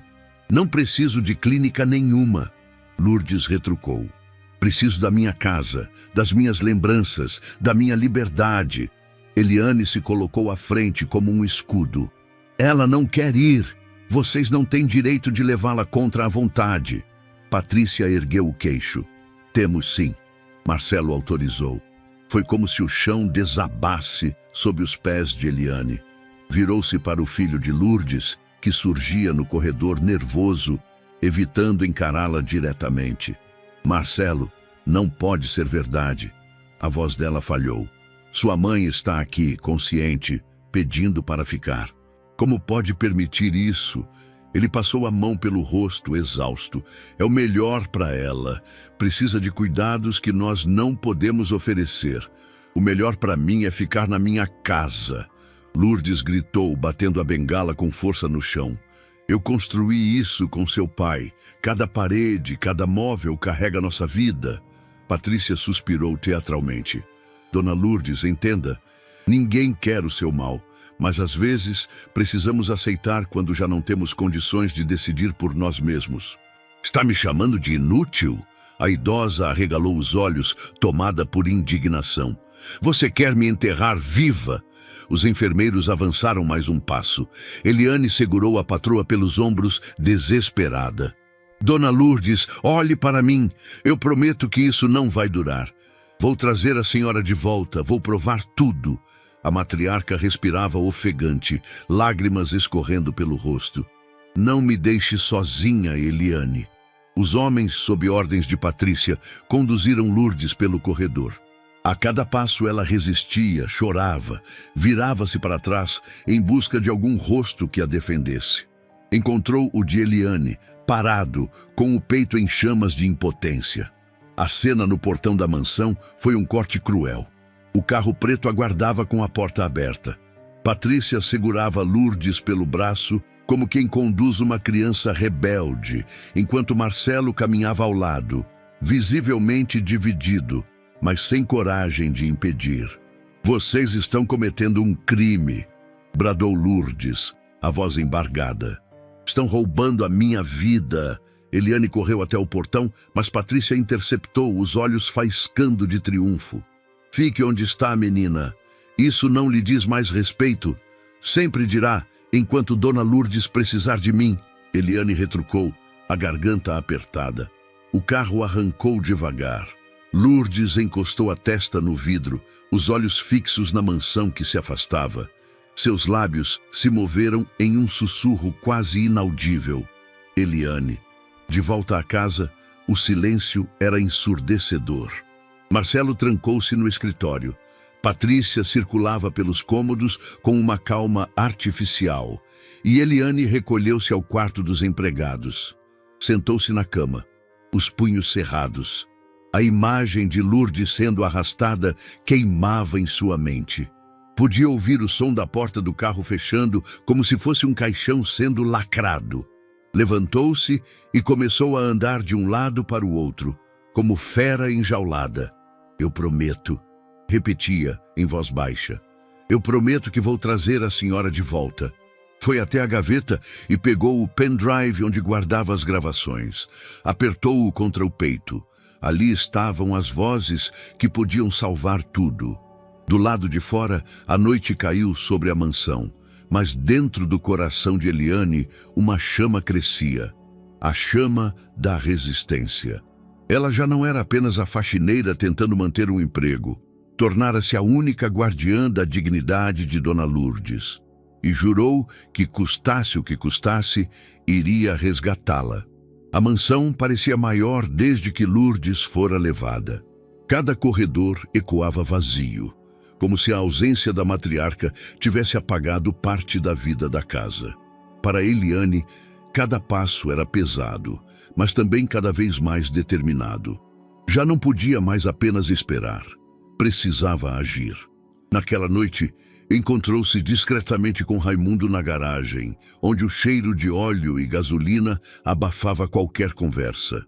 "Não preciso de clínica nenhuma", Lourdes retrucou. "Preciso da minha casa, das minhas lembranças, da minha liberdade." Eliane se colocou à frente como um escudo. "Ela não quer ir. Vocês não têm direito de levá-la contra a vontade." Patrícia ergueu o queixo. "Temos sim." Marcelo autorizou. Foi como se o chão desabasse sob os pés de Eliane. Virou-se para o filho de Lourdes, que surgia no corredor nervoso, evitando encará-la diretamente. "Marcelo, não pode ser verdade." A voz dela falhou. "Sua mãe está aqui, consciente, pedindo para ficar. Como pode permitir isso?" Ele passou a mão pelo rosto, exausto. "É o melhor para ela. Precisa de cuidados que nós não podemos oferecer. O melhor para mim é ficar na minha casa." Lourdes gritou, batendo a bengala com força no chão. Eu construí isso com seu pai. Cada parede, cada móvel carrega nossa vida. Patrícia suspirou teatralmente. Dona Lourdes, entenda, ninguém quer o seu mal, mas às vezes precisamos aceitar quando já não temos condições de decidir por nós mesmos. Está me chamando de inútil? A idosa arregalou os olhos, tomada por indignação. Você quer me enterrar viva? Os enfermeiros avançaram mais um passo. Eliane segurou a patroa pelos ombros, desesperada. Dona Lourdes, olhe para mim. Eu prometo que isso não vai durar. Vou trazer a senhora de volta, vou provar tudo. A matriarca respirava ofegante, lágrimas escorrendo pelo rosto. Não me deixe sozinha, Eliane. Os homens, sob ordens de Patrícia, conduziram Lourdes pelo corredor. A cada passo ela resistia, chorava, virava-se para trás em busca de algum rosto que a defendesse. Encontrou o de Eliane, parado, com o peito em chamas de impotência. A cena no portão da mansão foi um corte cruel. O carro preto aguardava com a porta aberta. Patrícia segurava Lourdes pelo braço como quem conduz uma criança rebelde, enquanto Marcelo caminhava ao lado, visivelmente dividido, mas sem coragem de impedir. Vocês estão cometendo um crime, bradou Lourdes, a voz embargada. Estão roubando a minha vida. Eliane correu até o portão, mas Patrícia interceptou, os olhos faiscando de triunfo. Fique onde está, menina. Isso não lhe diz mais respeito. Sempre dirá, enquanto Dona Lourdes precisar de mim. Eliane retrucou, a garganta apertada. O carro arrancou devagar. Lourdes encostou a testa no vidro, os olhos fixos na mansão que se afastava. Seus lábios se moveram em um sussurro quase inaudível. Eliane. De volta à casa, o silêncio era ensurdecedor. Marcelo trancou-se no escritório. Patrícia circulava pelos cômodos com uma calma artificial, e Eliane recolheu-se ao quarto dos empregados. Sentou-se na cama, os punhos cerrados. A imagem de Lourdes sendo arrastada queimava em sua mente. Podia ouvir o som da porta do carro fechando, como se fosse um caixão sendo lacrado. Levantou-se e começou a andar de um lado para o outro, como fera enjaulada. Eu prometo, repetia em voz baixa. Eu prometo que vou trazer a senhora de volta. Foi até a gaveta e pegou o pendrive onde guardava as gravações. Apertou-o contra o peito. Ali estavam as vozes que podiam salvar tudo. Do lado de fora, a noite caiu sobre a mansão, mas dentro do coração de Eliane, uma chama crescia. A chama da resistência. Ela já não era apenas a faxineira tentando manter um emprego. Tornara-se a única guardiã da dignidade de Dona Lourdes. E jurou que, custasse o que custasse, iria resgatá-la. A mansão parecia maior desde que Lourdes fora levada. Cada corredor ecoava vazio, como se a ausência da matriarca tivesse apagado parte da vida da casa. Para Eliane, cada passo era pesado, mas também cada vez mais determinado. Já não podia mais apenas esperar. Precisava agir. Naquela noite, encontrou-se discretamente com Raimundo na garagem, onde o cheiro de óleo e gasolina abafava qualquer conversa.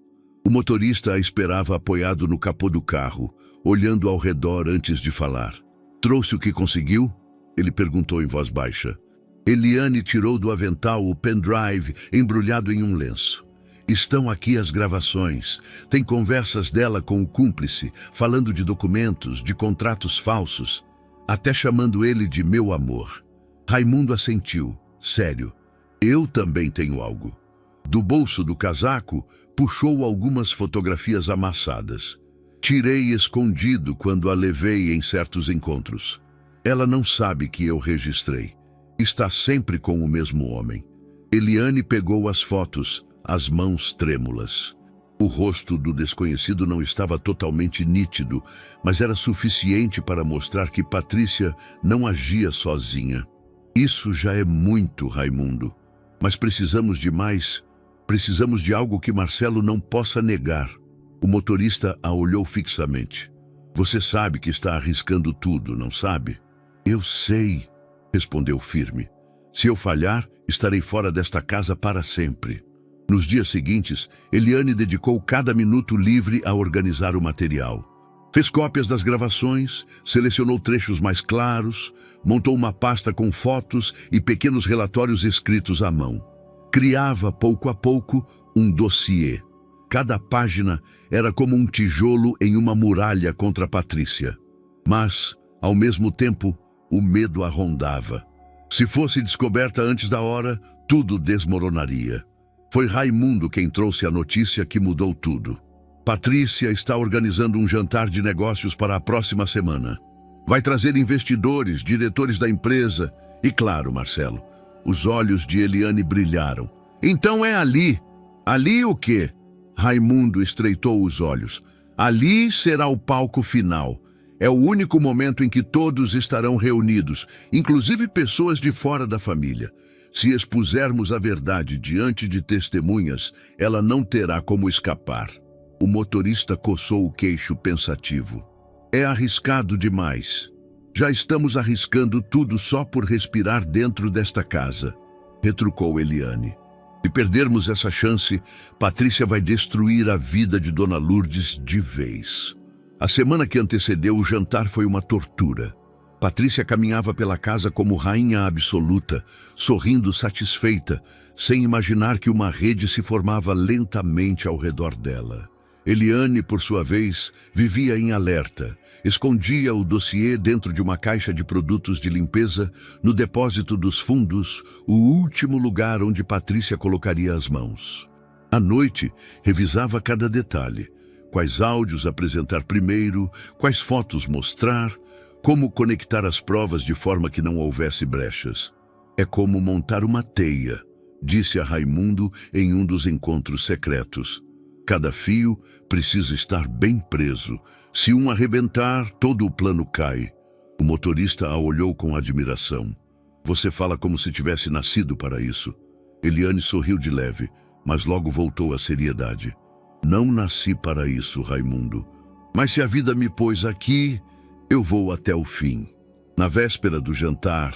O motorista a esperava apoiado no capô do carro, olhando ao redor antes de falar. Trouxe o que conseguiu? Ele perguntou em voz baixa. Eliane tirou do avental o pendrive embrulhado em um lenço. Estão aqui as gravações. Tem conversas dela com o cúmplice, falando de documentos, de contratos falsos, até chamando ele de meu amor. Raimundo assentiu, sério. Eu também tenho algo. Do bolso do casaco, puxou algumas fotografias amassadas. Tirei escondido quando a levei em certos encontros. Ela não sabe que eu registrei. Está sempre com o mesmo homem. Eliane pegou as fotos, as mãos trêmulas. O rosto do desconhecido não estava totalmente nítido, mas era suficiente para mostrar que Patrícia não agia sozinha. Isso já é muito, Raimundo. Mas precisamos de mais. Precisamos de algo que Marcelo não possa negar. O motorista a olhou fixamente. Você sabe que está arriscando tudo, não sabe? Eu sei. respondeu firme. Se eu falhar, estarei fora desta casa para sempre. Nos dias seguintes, Eliane dedicou cada minuto livre a organizar o material. Fez cópias das gravações, selecionou trechos mais claros, montou uma pasta com fotos e pequenos relatórios escritos à mão. Criava, pouco a pouco, um dossiê. Cada página era como um tijolo em uma muralha contra Patrícia. Mas, ao mesmo tempo, o medo a rondava. Se fosse descoberta antes da hora, tudo desmoronaria. Foi Raimundo quem trouxe a notícia que mudou tudo. Patrícia está organizando um jantar de negócios para a próxima semana. Vai trazer investidores, diretores da empresa e, claro, Marcelo, os olhos de Eliane brilharam. Então é ali. Ali o quê? Raimundo estreitou os olhos. Ali será o palco final. É o único momento em que todos estarão reunidos, inclusive pessoas de fora da família. Se expusermos a verdade diante de testemunhas, ela não terá como escapar. O motorista coçou o queixo pensativo. É arriscado demais. Já estamos arriscando tudo só por respirar dentro desta casa, retrucou Eliane. Se perdermos essa chance, Patrícia vai destruir a vida de Dona Lourdes de vez. A semana que antecedeu o jantar foi uma tortura. Patrícia caminhava pela casa como rainha absoluta, sorrindo satisfeita, sem imaginar que uma rede se formava lentamente ao redor dela. Eliane, por sua vez, vivia em alerta. Escondia o dossiê dentro de uma caixa de produtos de limpeza no depósito dos fundos, o último lugar onde Patrícia colocaria as mãos. À noite, revisava cada detalhe. Quais áudios apresentar primeiro, quais fotos mostrar, como conectar as provas de forma que não houvesse brechas. É como montar uma teia, disse a Raimundo em um dos encontros secretos. Cada fio precisa estar bem preso. Se um arrebentar, todo o plano cai. O motorista a olhou com admiração. Você fala como se tivesse nascido para isso. Eliane sorriu de leve, mas logo voltou à seriedade. Não nasci para isso, Raimundo. Mas se a vida me pôs aqui, eu vou até o fim. Na véspera do jantar,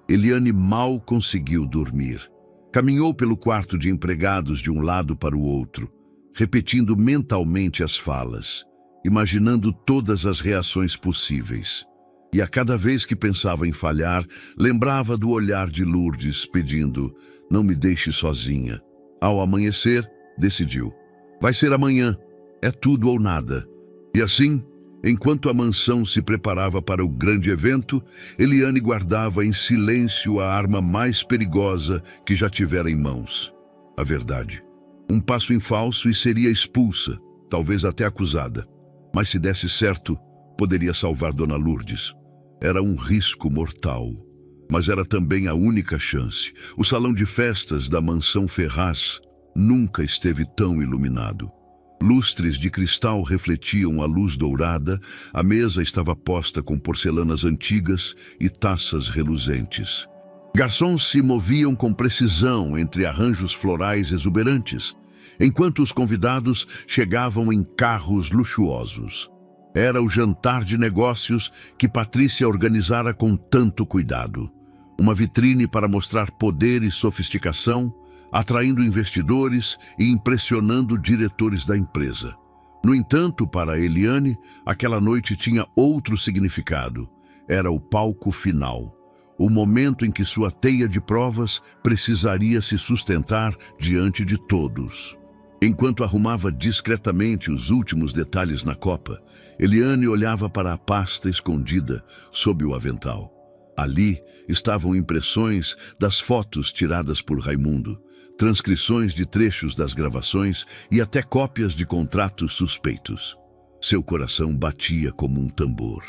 Eliane mal conseguiu dormir. Caminhou pelo quarto de empregados de um lado para o outro, repetindo mentalmente as falas, imaginando todas as reações possíveis. E a cada vez que pensava em falhar, lembrava do olhar de Lourdes, pedindo, não me deixe sozinha. Ao amanhecer, decidiu. Vai ser amanhã, é tudo ou nada. E assim, enquanto a mansão se preparava para o grande evento, Eliane guardava em silêncio a arma mais perigosa que já tivera em mãos. A verdade. Um passo em falso e seria expulsa, talvez até acusada. Mas se desse certo, poderia salvar Dona Lourdes. Era um risco mortal, mas era também a única chance. O salão de festas da mansão Ferraz nunca esteve tão iluminado. Lustres de cristal refletiam a luz dourada, a mesa estava posta com porcelanas antigas e taças reluzentes. Garçons se moviam com precisão entre arranjos florais exuberantes, enquanto os convidados chegavam em carros luxuosos. Era o jantar de negócios que Patrícia organizara com tanto cuidado. Uma vitrine para mostrar poder e sofisticação, atraindo investidores e impressionando diretores da empresa. No entanto, para Eliane, aquela noite tinha outro significado. Era o palco final. O momento em que sua teia de provas precisaria se sustentar diante de todos. Enquanto arrumava discretamente os últimos detalhes na copa, Eliane olhava para a pasta escondida sob o avental. Ali estavam impressões das fotos tiradas por Raimundo, transcrições de trechos das gravações e até cópias de contratos suspeitos. Seu coração batia como um tambor.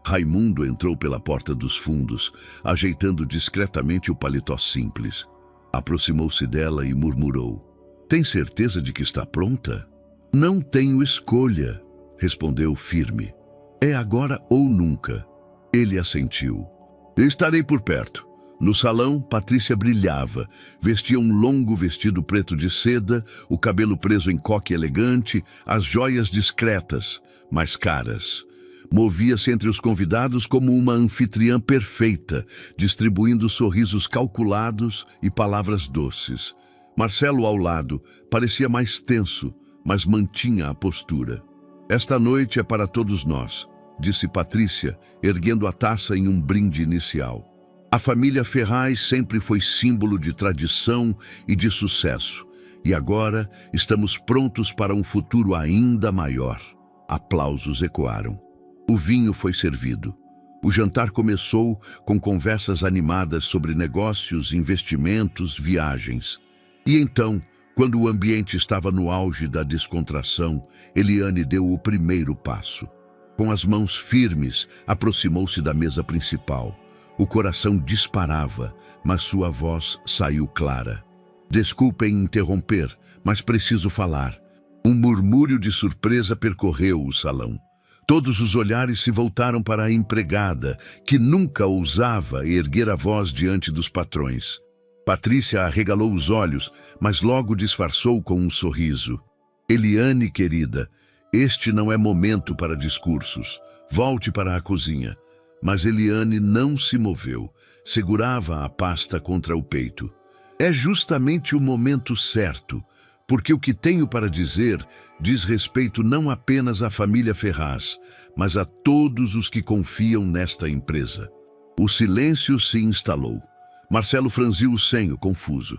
Raimundo entrou pela porta dos fundos, ajeitando discretamente o paletó simples. Aproximou-se dela e murmurou. Tem certeza de que está pronta? Não tenho escolha, respondeu firme. É agora ou nunca. Ele assentiu. Estarei por perto. No salão, Patrícia brilhava. Vestia um longo vestido preto de seda, o cabelo preso em coque elegante, as joias discretas, mas caras. Movia-se entre os convidados como uma anfitriã perfeita, distribuindo sorrisos calculados e palavras doces. Marcelo, ao lado, parecia mais tenso, mas mantinha a postura. "Esta noite é para todos nós", disse Patrícia, erguendo a taça em um brinde inicial. A família Ferraz sempre foi símbolo de tradição e de sucesso, e agora estamos prontos para um futuro ainda maior. Aplausos ecoaram. O vinho foi servido. O jantar começou com conversas animadas sobre negócios, investimentos, viagens. E então, quando o ambiente estava no auge da descontração, Eliane deu o primeiro passo. Com as mãos firmes, aproximou-se da mesa principal. O coração disparava, mas sua voz saiu clara. "Desculpem interromper, mas preciso falar." Um murmúrio de surpresa percorreu o salão. Todos os olhares se voltaram para a empregada, que nunca ousava erguer a voz diante dos patrões. Patrícia arregalou os olhos, mas logo disfarçou com um sorriso. "Eliane, querida, este não é momento para discursos. Volte para a cozinha." Mas Eliane não se moveu, segurava a pasta contra o peito. "É justamente o momento certo, porque o que tenho para dizer diz respeito não apenas à família Ferraz, mas a todos os que confiam nesta empresa." O silêncio se instalou. Marcelo franziu o senho, confuso.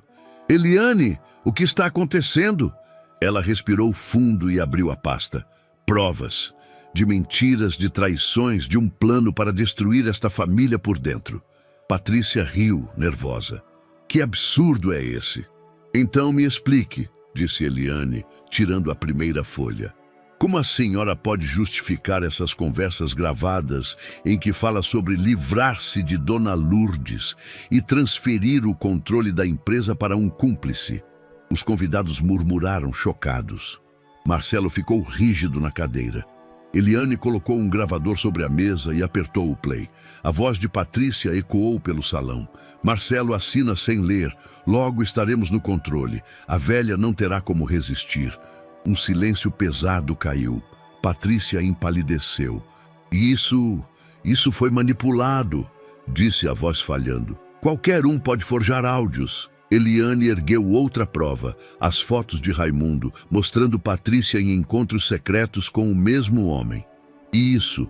"Eliane, o que está acontecendo?" Ela respirou fundo e abriu a pasta. Provas. De mentiras, de traições, de um plano para destruir esta família por dentro. Patrícia riu, nervosa. "Que absurdo é esse?" "Então me explique", disse Eliane, tirando a primeira folha. "Como a senhora pode justificar essas conversas gravadas em que fala sobre livrar-se de Dona Lourdes e transferir o controle da empresa para um cúmplice?" Os convidados murmuraram, chocados. Marcelo ficou rígido na cadeira. Eliane colocou um gravador sobre a mesa e apertou o play. A voz de Patrícia ecoou pelo salão. "Marcelo assina sem ler. Logo estaremos no controle. A velha não terá como resistir." Um silêncio pesado caiu. Patrícia empalideceu. Isso foi manipulado", disse a voz falhando. "Qualquer um pode forjar áudios." Eliane ergueu outra prova, as fotos de Raimundo, mostrando Patrícia em encontros secretos com o mesmo homem. E isso,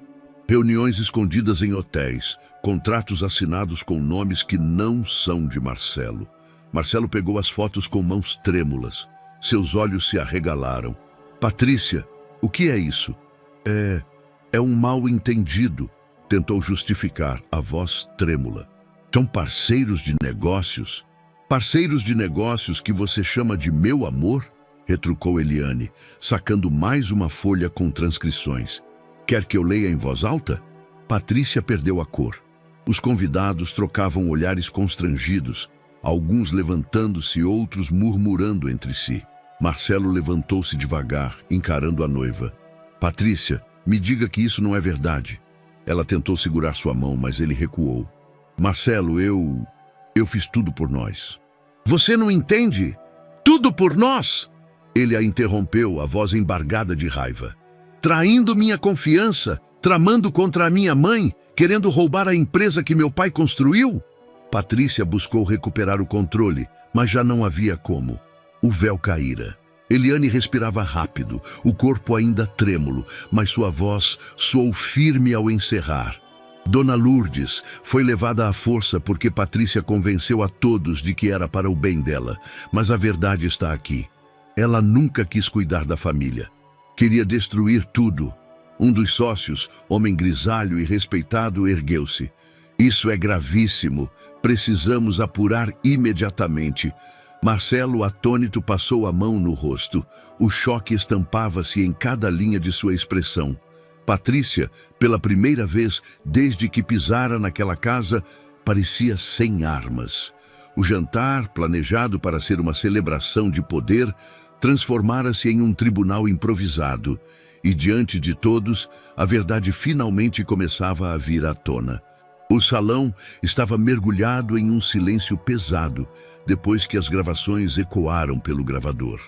reuniões escondidas em hotéis, contratos assinados com nomes que não são de Marcelo. Marcelo pegou as fotos com mãos trêmulas. Seus olhos se arregalaram. "Patrícia, o que é isso?" É um mal-entendido", tentou justificar, a voz trêmula. "São parceiros de negócios?" "Parceiros de negócios que você chama de meu amor?" retrucou Eliane, sacando mais uma folha com transcrições. "Quer que eu leia em voz alta?" Patrícia perdeu a cor. Os convidados trocavam olhares constrangidos, alguns levantando-se, outros murmurando entre si. Marcelo levantou-se devagar, encarando a noiva. "Patrícia, me diga que isso não é verdade." Ela tentou segurar sua mão, mas ele recuou. "Marcelo, eu fiz tudo por nós." "Você não entende? Tudo por nós?" Ele a interrompeu, a voz embargada de raiva. "Traindo minha confiança, tramando contra a minha mãe, querendo roubar a empresa que meu pai construiu?" Patrícia buscou recuperar o controle, mas já não havia como. O véu caíra. Eliane respirava rápido, o corpo ainda trêmulo, mas sua voz soou firme ao encerrar. Dona Lourdes foi levada à força porque Patrícia convenceu a todos de que era para o bem dela, mas a verdade está aqui. Ela nunca quis cuidar da família. Queria destruir tudo. Um dos sócios, homem grisalho e respeitado, ergueu-se. "Isso é gravíssimo. Precisamos apurar imediatamente." Marcelo, atônito, passou a mão no rosto. O choque estampava-se em cada linha de sua expressão. Patrícia, pela primeira vez desde que pisara naquela casa, parecia sem armas. O jantar, planejado para ser uma celebração de poder, transformara-se em um tribunal improvisado. E diante de todos, a verdade finalmente começava a vir à tona. O salão estava mergulhado em um silêncio pesado, depois que as gravações ecoaram pelo gravador.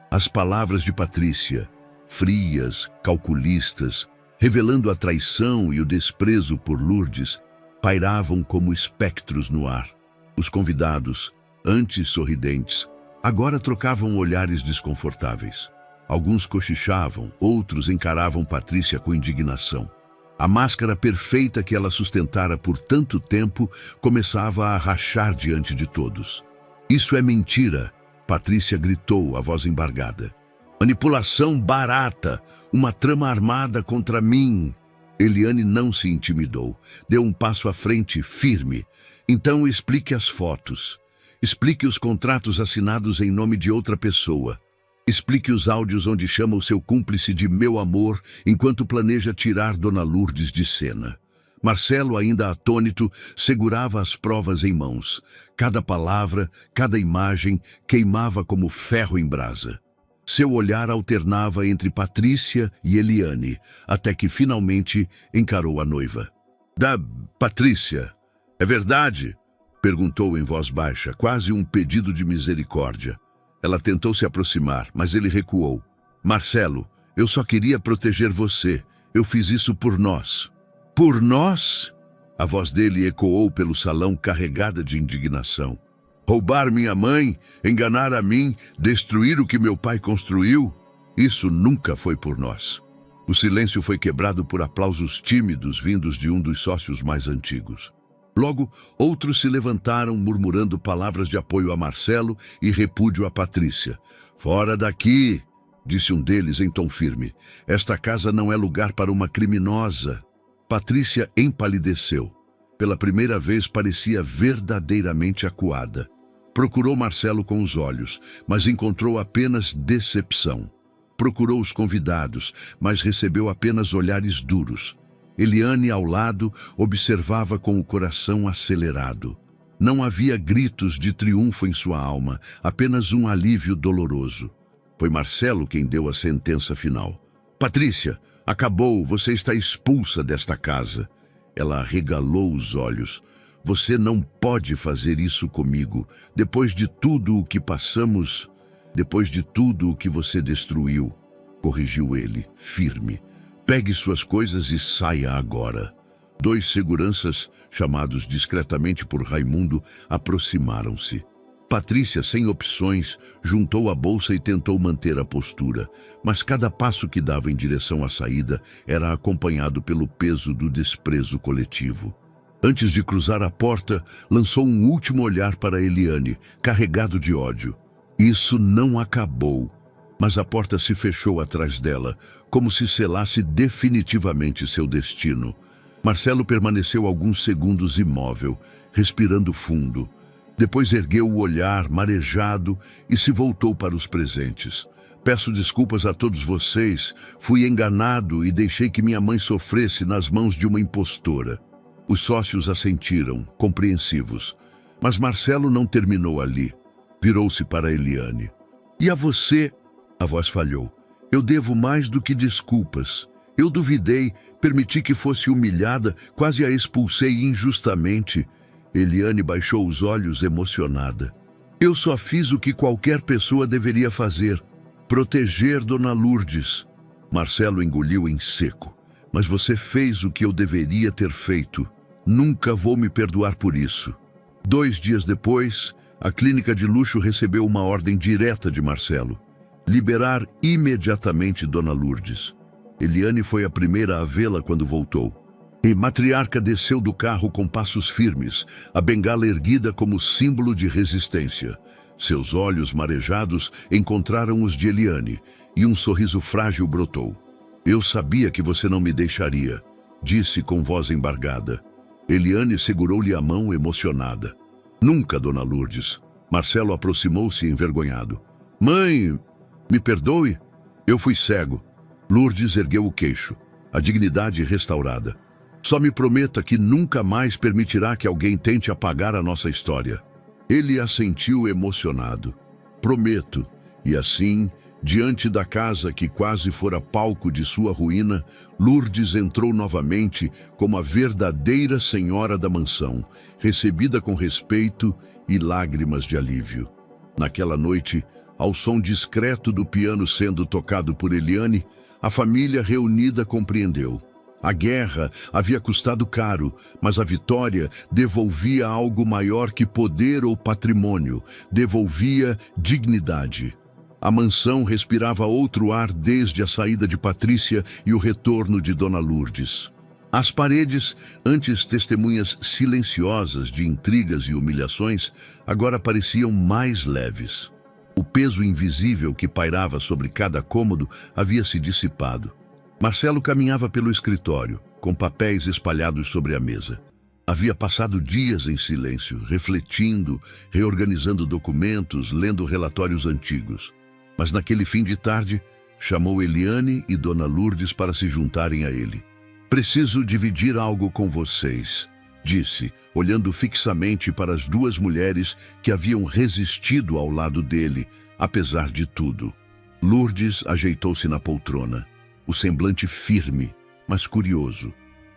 As palavras de Patrícia, frias, calculistas, revelando a traição e o desprezo por Lourdes, pairavam como espectros no ar. Os convidados, antes sorridentes, agora trocavam olhares desconfortáveis. Alguns cochichavam, outros encaravam Patrícia com indignação. A máscara perfeita que ela sustentara por tanto tempo começava a rachar diante de todos. "Isso é mentira!" Patrícia gritou, a voz embargada. "Manipulação barata! Uma trama armada contra mim!" Eliane não se intimidou. Deu um passo à frente, firme. "Então explique as fotos. Explique os contratos assinados em nome de outra pessoa. Explique os áudios onde chama o seu cúmplice de meu amor, enquanto planeja tirar Dona Lourdes de cena." Marcelo, ainda atônito, segurava as provas em mãos. Cada palavra, cada imagem queimava como ferro em brasa. Seu olhar alternava entre Patrícia e Eliane, até que finalmente encarou a noiva. Patrícia, é verdade?" perguntou em voz baixa, quase um pedido de misericórdia. Ela tentou se aproximar, mas ele recuou. "Marcelo, eu só queria proteger você. Eu fiz isso por nós." "Por nós?" A voz dele ecoou pelo salão carregada de indignação. "Roubar minha mãe, enganar a mim, destruir o que meu pai construiu? Isso nunca foi por nós." O silêncio foi quebrado por aplausos tímidos vindos de um dos sócios mais antigos. Logo, outros se levantaram murmurando palavras de apoio a Marcelo e repúdio a Patrícia. "Fora daqui!" disse um deles em tom firme. "Esta casa não é lugar para uma criminosa." Patrícia empalideceu. Pela primeira vez parecia verdadeiramente acuada. Procurou Marcelo com os olhos, mas encontrou apenas decepção. Procurou os convidados, mas recebeu apenas olhares duros. Eliane, ao lado, observava com o coração acelerado. Não havia gritos de triunfo em sua alma, apenas um alívio doloroso. Foi Marcelo quem deu a sentença final. "Patrícia, acabou, você está expulsa desta casa." Ela arregalou os olhos. "Você não pode fazer isso comigo. Depois de tudo o que passamos, depois de tudo o que você destruiu." Corrigiu ele, firme. "Pegue suas coisas e saia agora." Dois seguranças, chamados discretamente por Raimundo, aproximaram-se. Patrícia, sem opções, juntou a bolsa e tentou manter a postura, mas cada passo que dava em direção à saída era acompanhado pelo peso do desprezo coletivo. Antes de cruzar a porta, lançou um último olhar para Eliane, carregado de ódio. Isso não acabou, mas a porta se fechou atrás dela, como se selasse definitivamente seu destino. Marcelo permaneceu alguns segundos imóvel, respirando fundo. Depois ergueu o olhar, marejado, e se voltou para os presentes. "Peço desculpas a todos vocês. Fui enganado e deixei que minha mãe sofresse nas mãos de uma impostora." Os sócios assentiram, compreensivos. Mas Marcelo não terminou ali. Virou-se para Eliane. "E a você?" A voz falhou. "Eu devo mais do que desculpas. Eu duvidei, permiti que fosse humilhada, quase a expulsei injustamente." Eliane baixou os olhos emocionada. "Eu só fiz o que qualquer pessoa deveria fazer. Proteger Dona Lourdes." Marcelo engoliu em seco. "Mas você fez o que eu deveria ter feito. Nunca vou me perdoar por isso." 2 dias depois, a clínica de luxo recebeu uma ordem direta de Marcelo. Liberar imediatamente Dona Lourdes. Eliane foi a primeira a vê-la quando voltou. E matriarca desceu do carro com passos firmes, a bengala erguida como símbolo de resistência. Seus olhos marejados encontraram os de Eliane, e um sorriso frágil brotou. "Eu sabia que você não me deixaria", disse com voz embargada. Eliane segurou-lhe a mão emocionada. "Nunca, Dona Lourdes." Marcelo aproximou-se envergonhado. "Mãe, me perdoe. Eu fui cego." Lourdes ergueu o queixo, a dignidade restaurada. "Só me prometa que nunca mais permitirá que alguém tente apagar a nossa história." Ele assentiu emocionado. "Prometo." E assim, diante da casa que quase fora palco de sua ruína, Lourdes entrou novamente como a verdadeira senhora da mansão, recebida com respeito e lágrimas de alívio. Naquela noite, ao som discreto do piano sendo tocado por Eliane, A família reunida compreendeu. A guerra havia custado caro, mas a vitória devolvia algo maior que poder ou patrimônio, devolvia dignidade. A mansão respirava outro ar desde a saída de Patrícia e o retorno de Dona Lourdes. As paredes, antes testemunhas silenciosas de intrigas e humilhações, agora pareciam mais leves. O peso invisível que pairava sobre cada cômodo havia se dissipado. Marcelo caminhava pelo escritório, com papéis espalhados sobre a mesa. Havia passado dias em silêncio, refletindo, reorganizando documentos, lendo relatórios antigos. Mas naquele fim de tarde, chamou Eliane e Dona Lourdes para se juntarem a ele. "Preciso dividir algo com vocês", disse, olhando fixamente para as duas mulheres que haviam resistido ao lado dele, apesar de tudo. Lourdes ajeitou-se na poltrona, o semblante firme, mas curioso.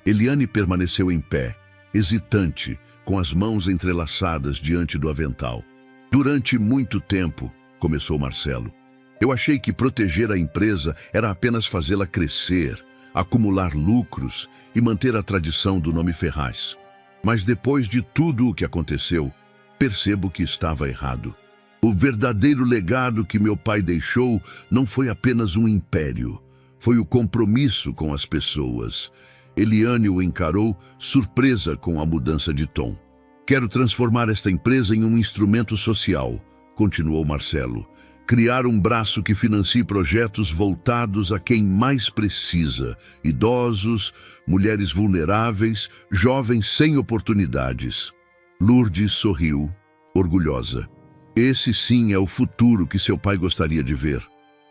Eliane permaneceu em pé, hesitante, com as mãos entrelaçadas diante do avental. "Durante muito tempo", começou Marcelo, "eu achei que proteger a empresa era apenas fazê-la crescer, acumular lucros e manter a tradição do nome Ferraz. Mas depois de tudo o que aconteceu, percebo que estava errado. O verdadeiro legado que meu pai deixou não foi apenas um império, foi o compromisso com as pessoas." Eliane o encarou, surpresa com a mudança de tom. "Quero transformar esta empresa em um instrumento social", continuou Marcelo. "Criar um braço que financie projetos voltados a quem mais precisa, idosos, mulheres vulneráveis, jovens sem oportunidades." Lourdes sorriu, orgulhosa. Esse sim é o futuro que seu pai gostaria de ver.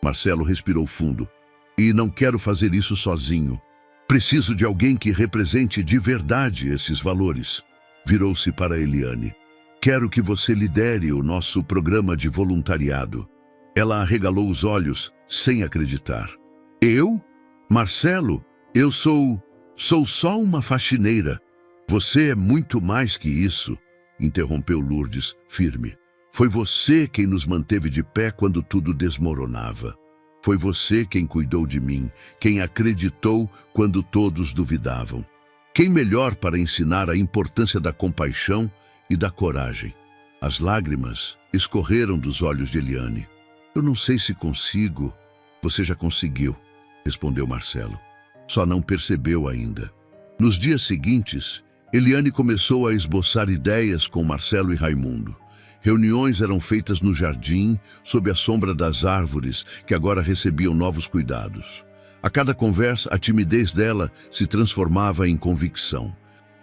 Marcelo respirou fundo. "E não quero fazer isso sozinho. Preciso de alguém que represente de verdade esses valores." Virou-se para Eliane. "Quero que você lidere o nosso programa de voluntariado." Ela arregalou os olhos, sem acreditar. "Eu? Marcelo? Eu sou só uma faxineira." "Você é muito mais que isso", interrompeu Lourdes, firme. "Foi você quem nos manteve de pé quando tudo desmoronava. Foi você quem cuidou de mim, quem acreditou quando todos duvidavam. Quem melhor para ensinar a importância da compaixão e da coragem?" As lágrimas escorreram dos olhos de Eliane. "Eu não sei se consigo." "Você já conseguiu", respondeu Marcelo. "Só não percebeu ainda." Nos dias seguintes, Eliane começou a esboçar ideias com Marcelo e Raimundo. Reuniões eram feitas no jardim, sob a sombra das árvores, que agora recebiam novos cuidados. A cada conversa, a timidez dela se transformava em convicção.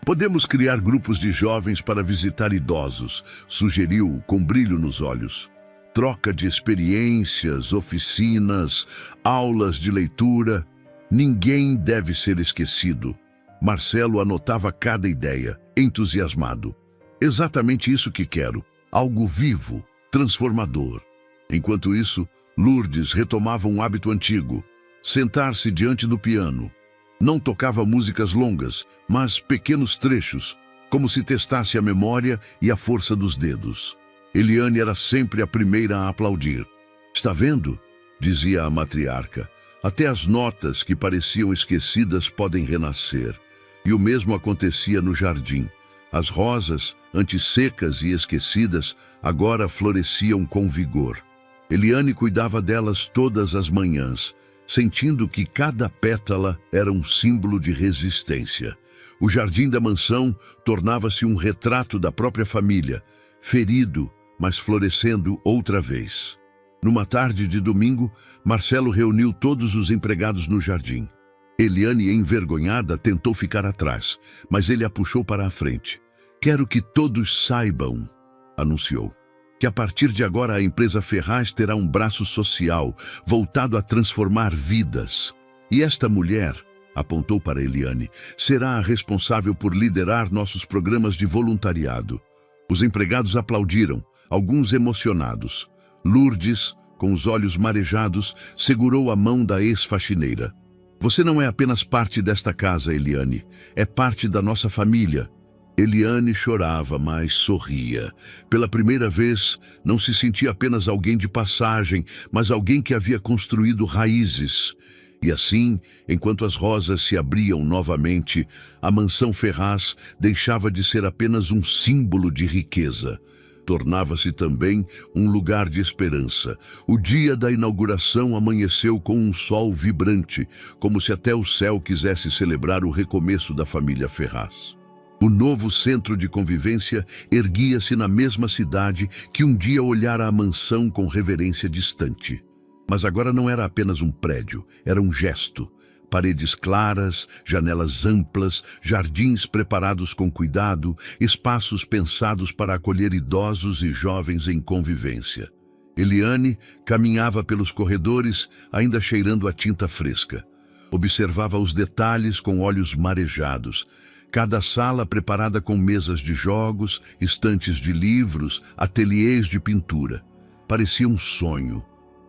"Podemos criar grupos de jovens para visitar idosos", sugeriu, com brilho nos olhos. "Troca de experiências, oficinas, aulas de leitura. Ninguém deve ser esquecido." Marcelo anotava cada ideia, entusiasmado. "Exatamente isso que quero. Algo vivo, transformador." Enquanto isso, Lourdes retomava um hábito antigo: sentar-se diante do piano. Não tocava músicas longas, mas pequenos trechos, como se testasse a memória e a força dos dedos. Eliane era sempre a primeira a aplaudir. "Está vendo?", dizia a matriarca. "Até as notas que pareciam esquecidas podem renascer." E o mesmo acontecia no jardim. As rosas, antes secas e esquecidas, agora floresciam com vigor. Eliane cuidava delas todas as manhãs, sentindo que cada pétala era um símbolo de resistência. O jardim da mansão tornava-se um retrato da própria família, ferido, mas florescendo outra vez. Numa tarde de domingo, Marcelo reuniu todos os empregados no jardim. Eliane, envergonhada, tentou ficar atrás, mas ele a puxou para a frente. "Quero que todos saibam", anunciou, "que a partir de agora a empresa Ferraz terá um braço social voltado a transformar vidas. E esta mulher", apontou para Eliane, "será a responsável por liderar nossos programas de voluntariado." Os empregados aplaudiram, alguns emocionados. Lourdes, com os olhos marejados, segurou a mão da ex-faxineira. "Você não é apenas parte desta casa, Eliane. É parte da nossa família." Eliane chorava, mas sorria. Pela primeira vez, não se sentia apenas alguém de passagem, mas alguém que havia construído raízes. E assim, enquanto as rosas se abriam novamente, a mansão Ferraz deixava de ser apenas um símbolo de riqueza. Tornava-se também um lugar de esperança. O dia da inauguração amanheceu com um sol vibrante, como se até o céu quisesse celebrar o recomeço da família Ferraz. O novo centro de convivência erguia-se na mesma cidade que um dia olhara a mansão com reverência distante. Mas agora não era apenas um prédio, era um gesto. Paredes claras, janelas amplas, jardins preparados com cuidado, espaços pensados para acolher idosos e jovens em convivência. Eliane caminhava pelos corredores, ainda cheirando a tinta fresca. Observava os detalhes com olhos marejados. Cada sala preparada com mesas de jogos, estantes de livros, ateliês de pintura. Parecia um sonho.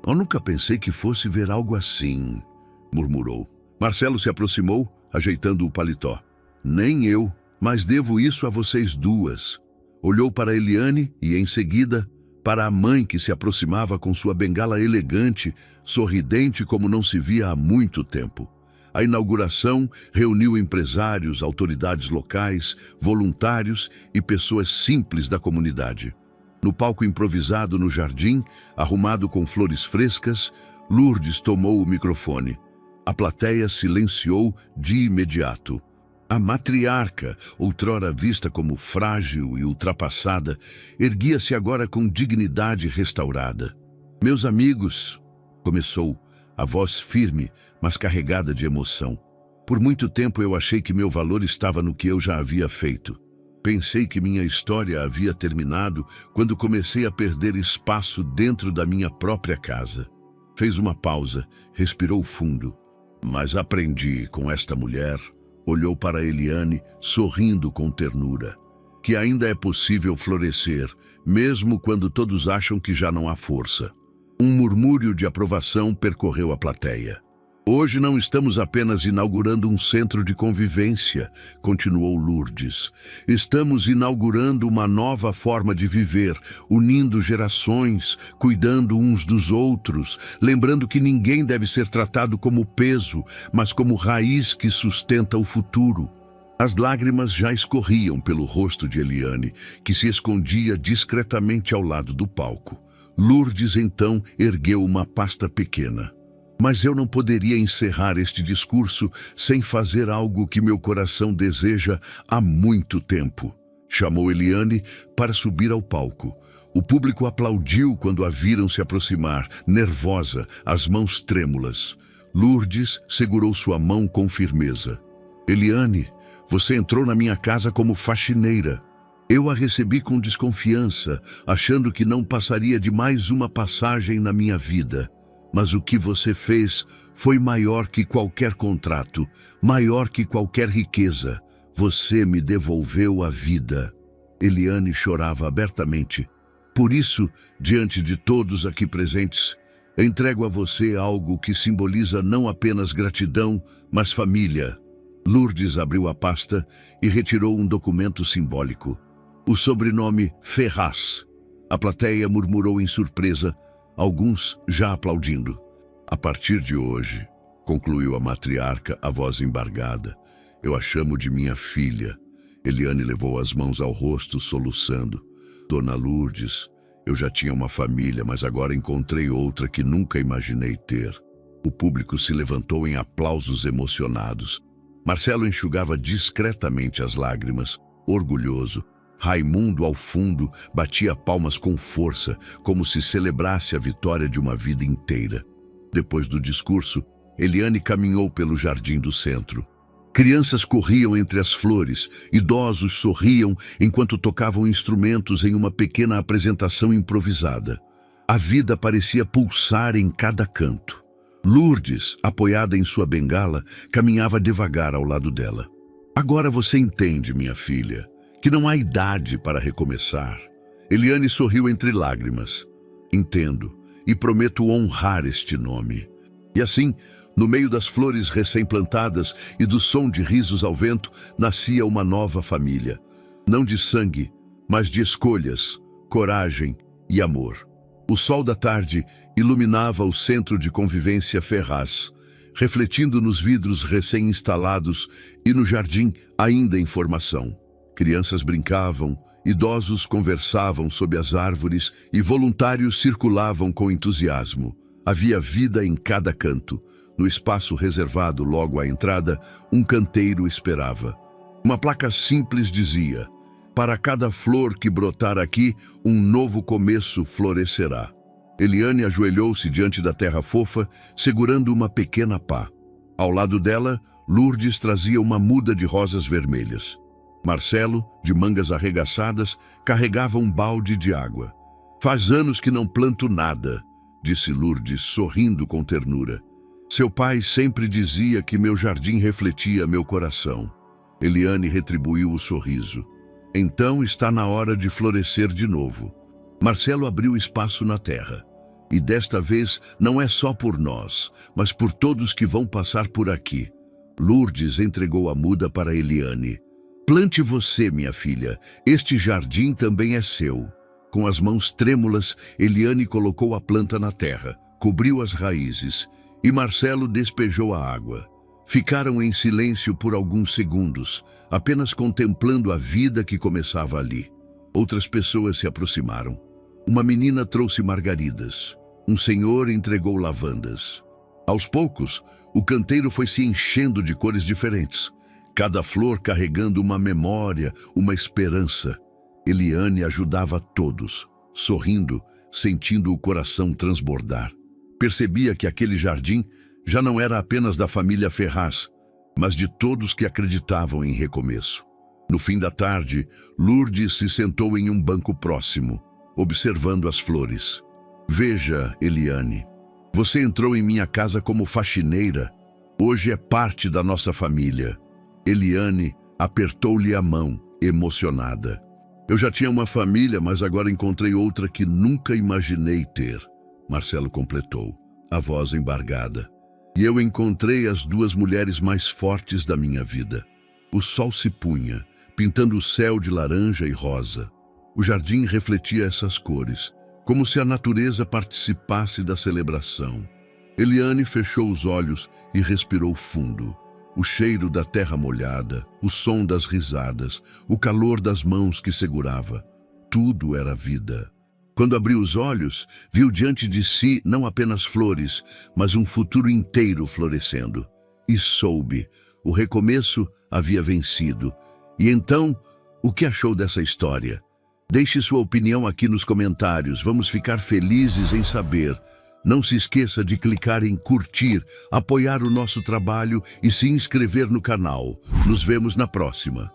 Eu nunca pensei que fosse ver algo assim, murmurou. Marcelo se aproximou, ajeitando o paletó. Nem eu, mas devo isso a vocês duas. Olhou para Eliane e, em seguida, para a mãe que se aproximava com sua bengala elegante, sorridente como não se via há muito tempo. A inauguração reuniu empresários, autoridades locais, voluntários e pessoas simples da comunidade. No palco improvisado no jardim, arrumado com flores frescas, Lourdes tomou o microfone. A plateia silenciou de imediato. A matriarca, outrora vista como frágil e ultrapassada, erguia-se agora com dignidade restaurada. Meus amigos, começou, a voz firme, mas carregada de emoção. Por muito tempo eu achei que meu valor estava no que eu já havia feito. Pensei que minha história havia terminado quando comecei a perder espaço dentro da minha própria casa. Fez uma pausa, respirou fundo. Mas aprendi com esta mulher, olhou para Eliane, sorrindo com ternura, que ainda é possível florescer, mesmo quando todos acham que já não há força. Um murmúrio de aprovação percorreu a plateia. Hoje não estamos apenas inaugurando um centro de convivência, continuou Lourdes. Estamos inaugurando uma nova forma de viver, unindo gerações, cuidando uns dos outros, lembrando que ninguém deve ser tratado como peso, mas como raiz que sustenta o futuro. As lágrimas já escorriam pelo rosto de Eliane, que se escondia discretamente ao lado do palco. Lourdes então ergueu uma pasta pequena. Mas eu não poderia encerrar este discurso sem fazer algo que meu coração deseja há muito tempo. Chamou Eliane para subir ao palco. O público aplaudiu quando a viram se aproximar, nervosa, as mãos trêmulas. Lourdes segurou sua mão com firmeza. Eliane, você entrou na minha casa como faxineira. Eu a recebi com desconfiança, achando que não passaria de mais uma passagem na minha vida. Mas o que você fez foi maior que qualquer contrato, maior que qualquer riqueza. Você me devolveu a vida. Eliane chorava abertamente. Por isso, diante de todos aqui presentes, entrego a você algo que simboliza não apenas gratidão, mas família. Lourdes abriu a pasta e retirou um documento simbólico. O sobrenome Ferraz. A plateia murmurou em surpresa, alguns já aplaudindo. A partir de hoje, concluiu a matriarca, a voz embargada, eu a chamo de minha filha. Eliane levou as mãos ao rosto, soluçando. Dona Lourdes, eu já tinha uma família, mas agora encontrei outra que nunca imaginei ter. O público se levantou em aplausos emocionados. Marcelo enxugava discretamente as lágrimas, orgulhoso. Raimundo, ao fundo, batia palmas com força, como se celebrasse a vitória de uma vida inteira. Depois do discurso, Eliane caminhou pelo jardim do centro. Crianças corriam entre as flores, idosos sorriam enquanto tocavam instrumentos em uma pequena apresentação improvisada. A vida parecia pulsar em cada canto. Lourdes, apoiada em sua bengala, caminhava devagar ao lado dela. Agora você entende, minha filha, que não há idade para recomeçar. Eliane sorriu entre lágrimas. Entendo, e prometo honrar este nome. E assim, no meio das flores recém-plantadas e do som de risos ao vento, nascia uma nova família. Não de sangue, mas de escolhas, coragem e amor. O sol da tarde iluminava o centro de convivência Ferraz, refletindo nos vidros recém-instalados e no jardim ainda em formação. Crianças brincavam, idosos conversavam sob as árvores e voluntários circulavam com entusiasmo. Havia vida em cada canto. No espaço reservado logo à entrada, um canteiro esperava. Uma placa simples dizia: "Para cada flor que brotar aqui, um novo começo florescerá." Eliane ajoelhou-se diante da terra fofa, segurando uma pequena pá. Ao lado dela, Lourdes trazia uma muda de rosas vermelhas. Marcelo, de mangas arregaçadas, carregava um balde de água. "Faz anos que não planto nada", disse Lourdes, sorrindo com ternura. "Seu pai sempre dizia que meu jardim refletia meu coração." Eliane retribuiu o sorriso. "Então está na hora de florescer de novo." Marcelo abriu espaço na terra. "E desta vez não é só por nós, mas por todos que vão passar por aqui." Lourdes entregou a muda para Eliane. "Plante você, minha filha. Este jardim também é seu." Com as mãos trêmulas, Eliane colocou a planta na terra, cobriu as raízes, e Marcelo despejou a água. Ficaram em silêncio por alguns segundos, apenas contemplando a vida que começava ali. Outras pessoas se aproximaram. Uma menina trouxe margaridas. Um senhor entregou lavandas. Aos poucos, o canteiro foi se enchendo de cores diferentes, cada flor carregando uma memória, uma esperança. Eliane ajudava todos, sorrindo, sentindo o coração transbordar. Percebia que aquele jardim já não era apenas da família Ferraz, mas de todos que acreditavam em recomeço. No fim da tarde, Lourdes se sentou em um banco próximo, observando as flores. "Veja, Eliane, você entrou em minha casa como faxineira. Hoje é parte da nossa família." Eliane apertou-lhe a mão, emocionada. "Eu já tinha uma família, mas agora encontrei outra que nunca imaginei ter." Marcelo completou, a voz embargada. "E eu encontrei as duas mulheres mais fortes da minha vida." O sol se punha, pintando o céu de laranja e rosa. O jardim refletia essas cores, como se a natureza participasse da celebração. Eliane fechou os olhos e respirou fundo. O cheiro da terra molhada, o som das risadas, o calor das mãos que segurava. Tudo era vida. Quando abriu os olhos, viu diante de si não apenas flores, mas um futuro inteiro florescendo. E soube, o recomeço havia vencido. E então, o que achou dessa história? Deixe sua opinião aqui nos comentários, vamos ficar felizes em saber. Não se esqueça de clicar em curtir, apoiar o nosso trabalho e se inscrever no canal. Nos vemos na próxima.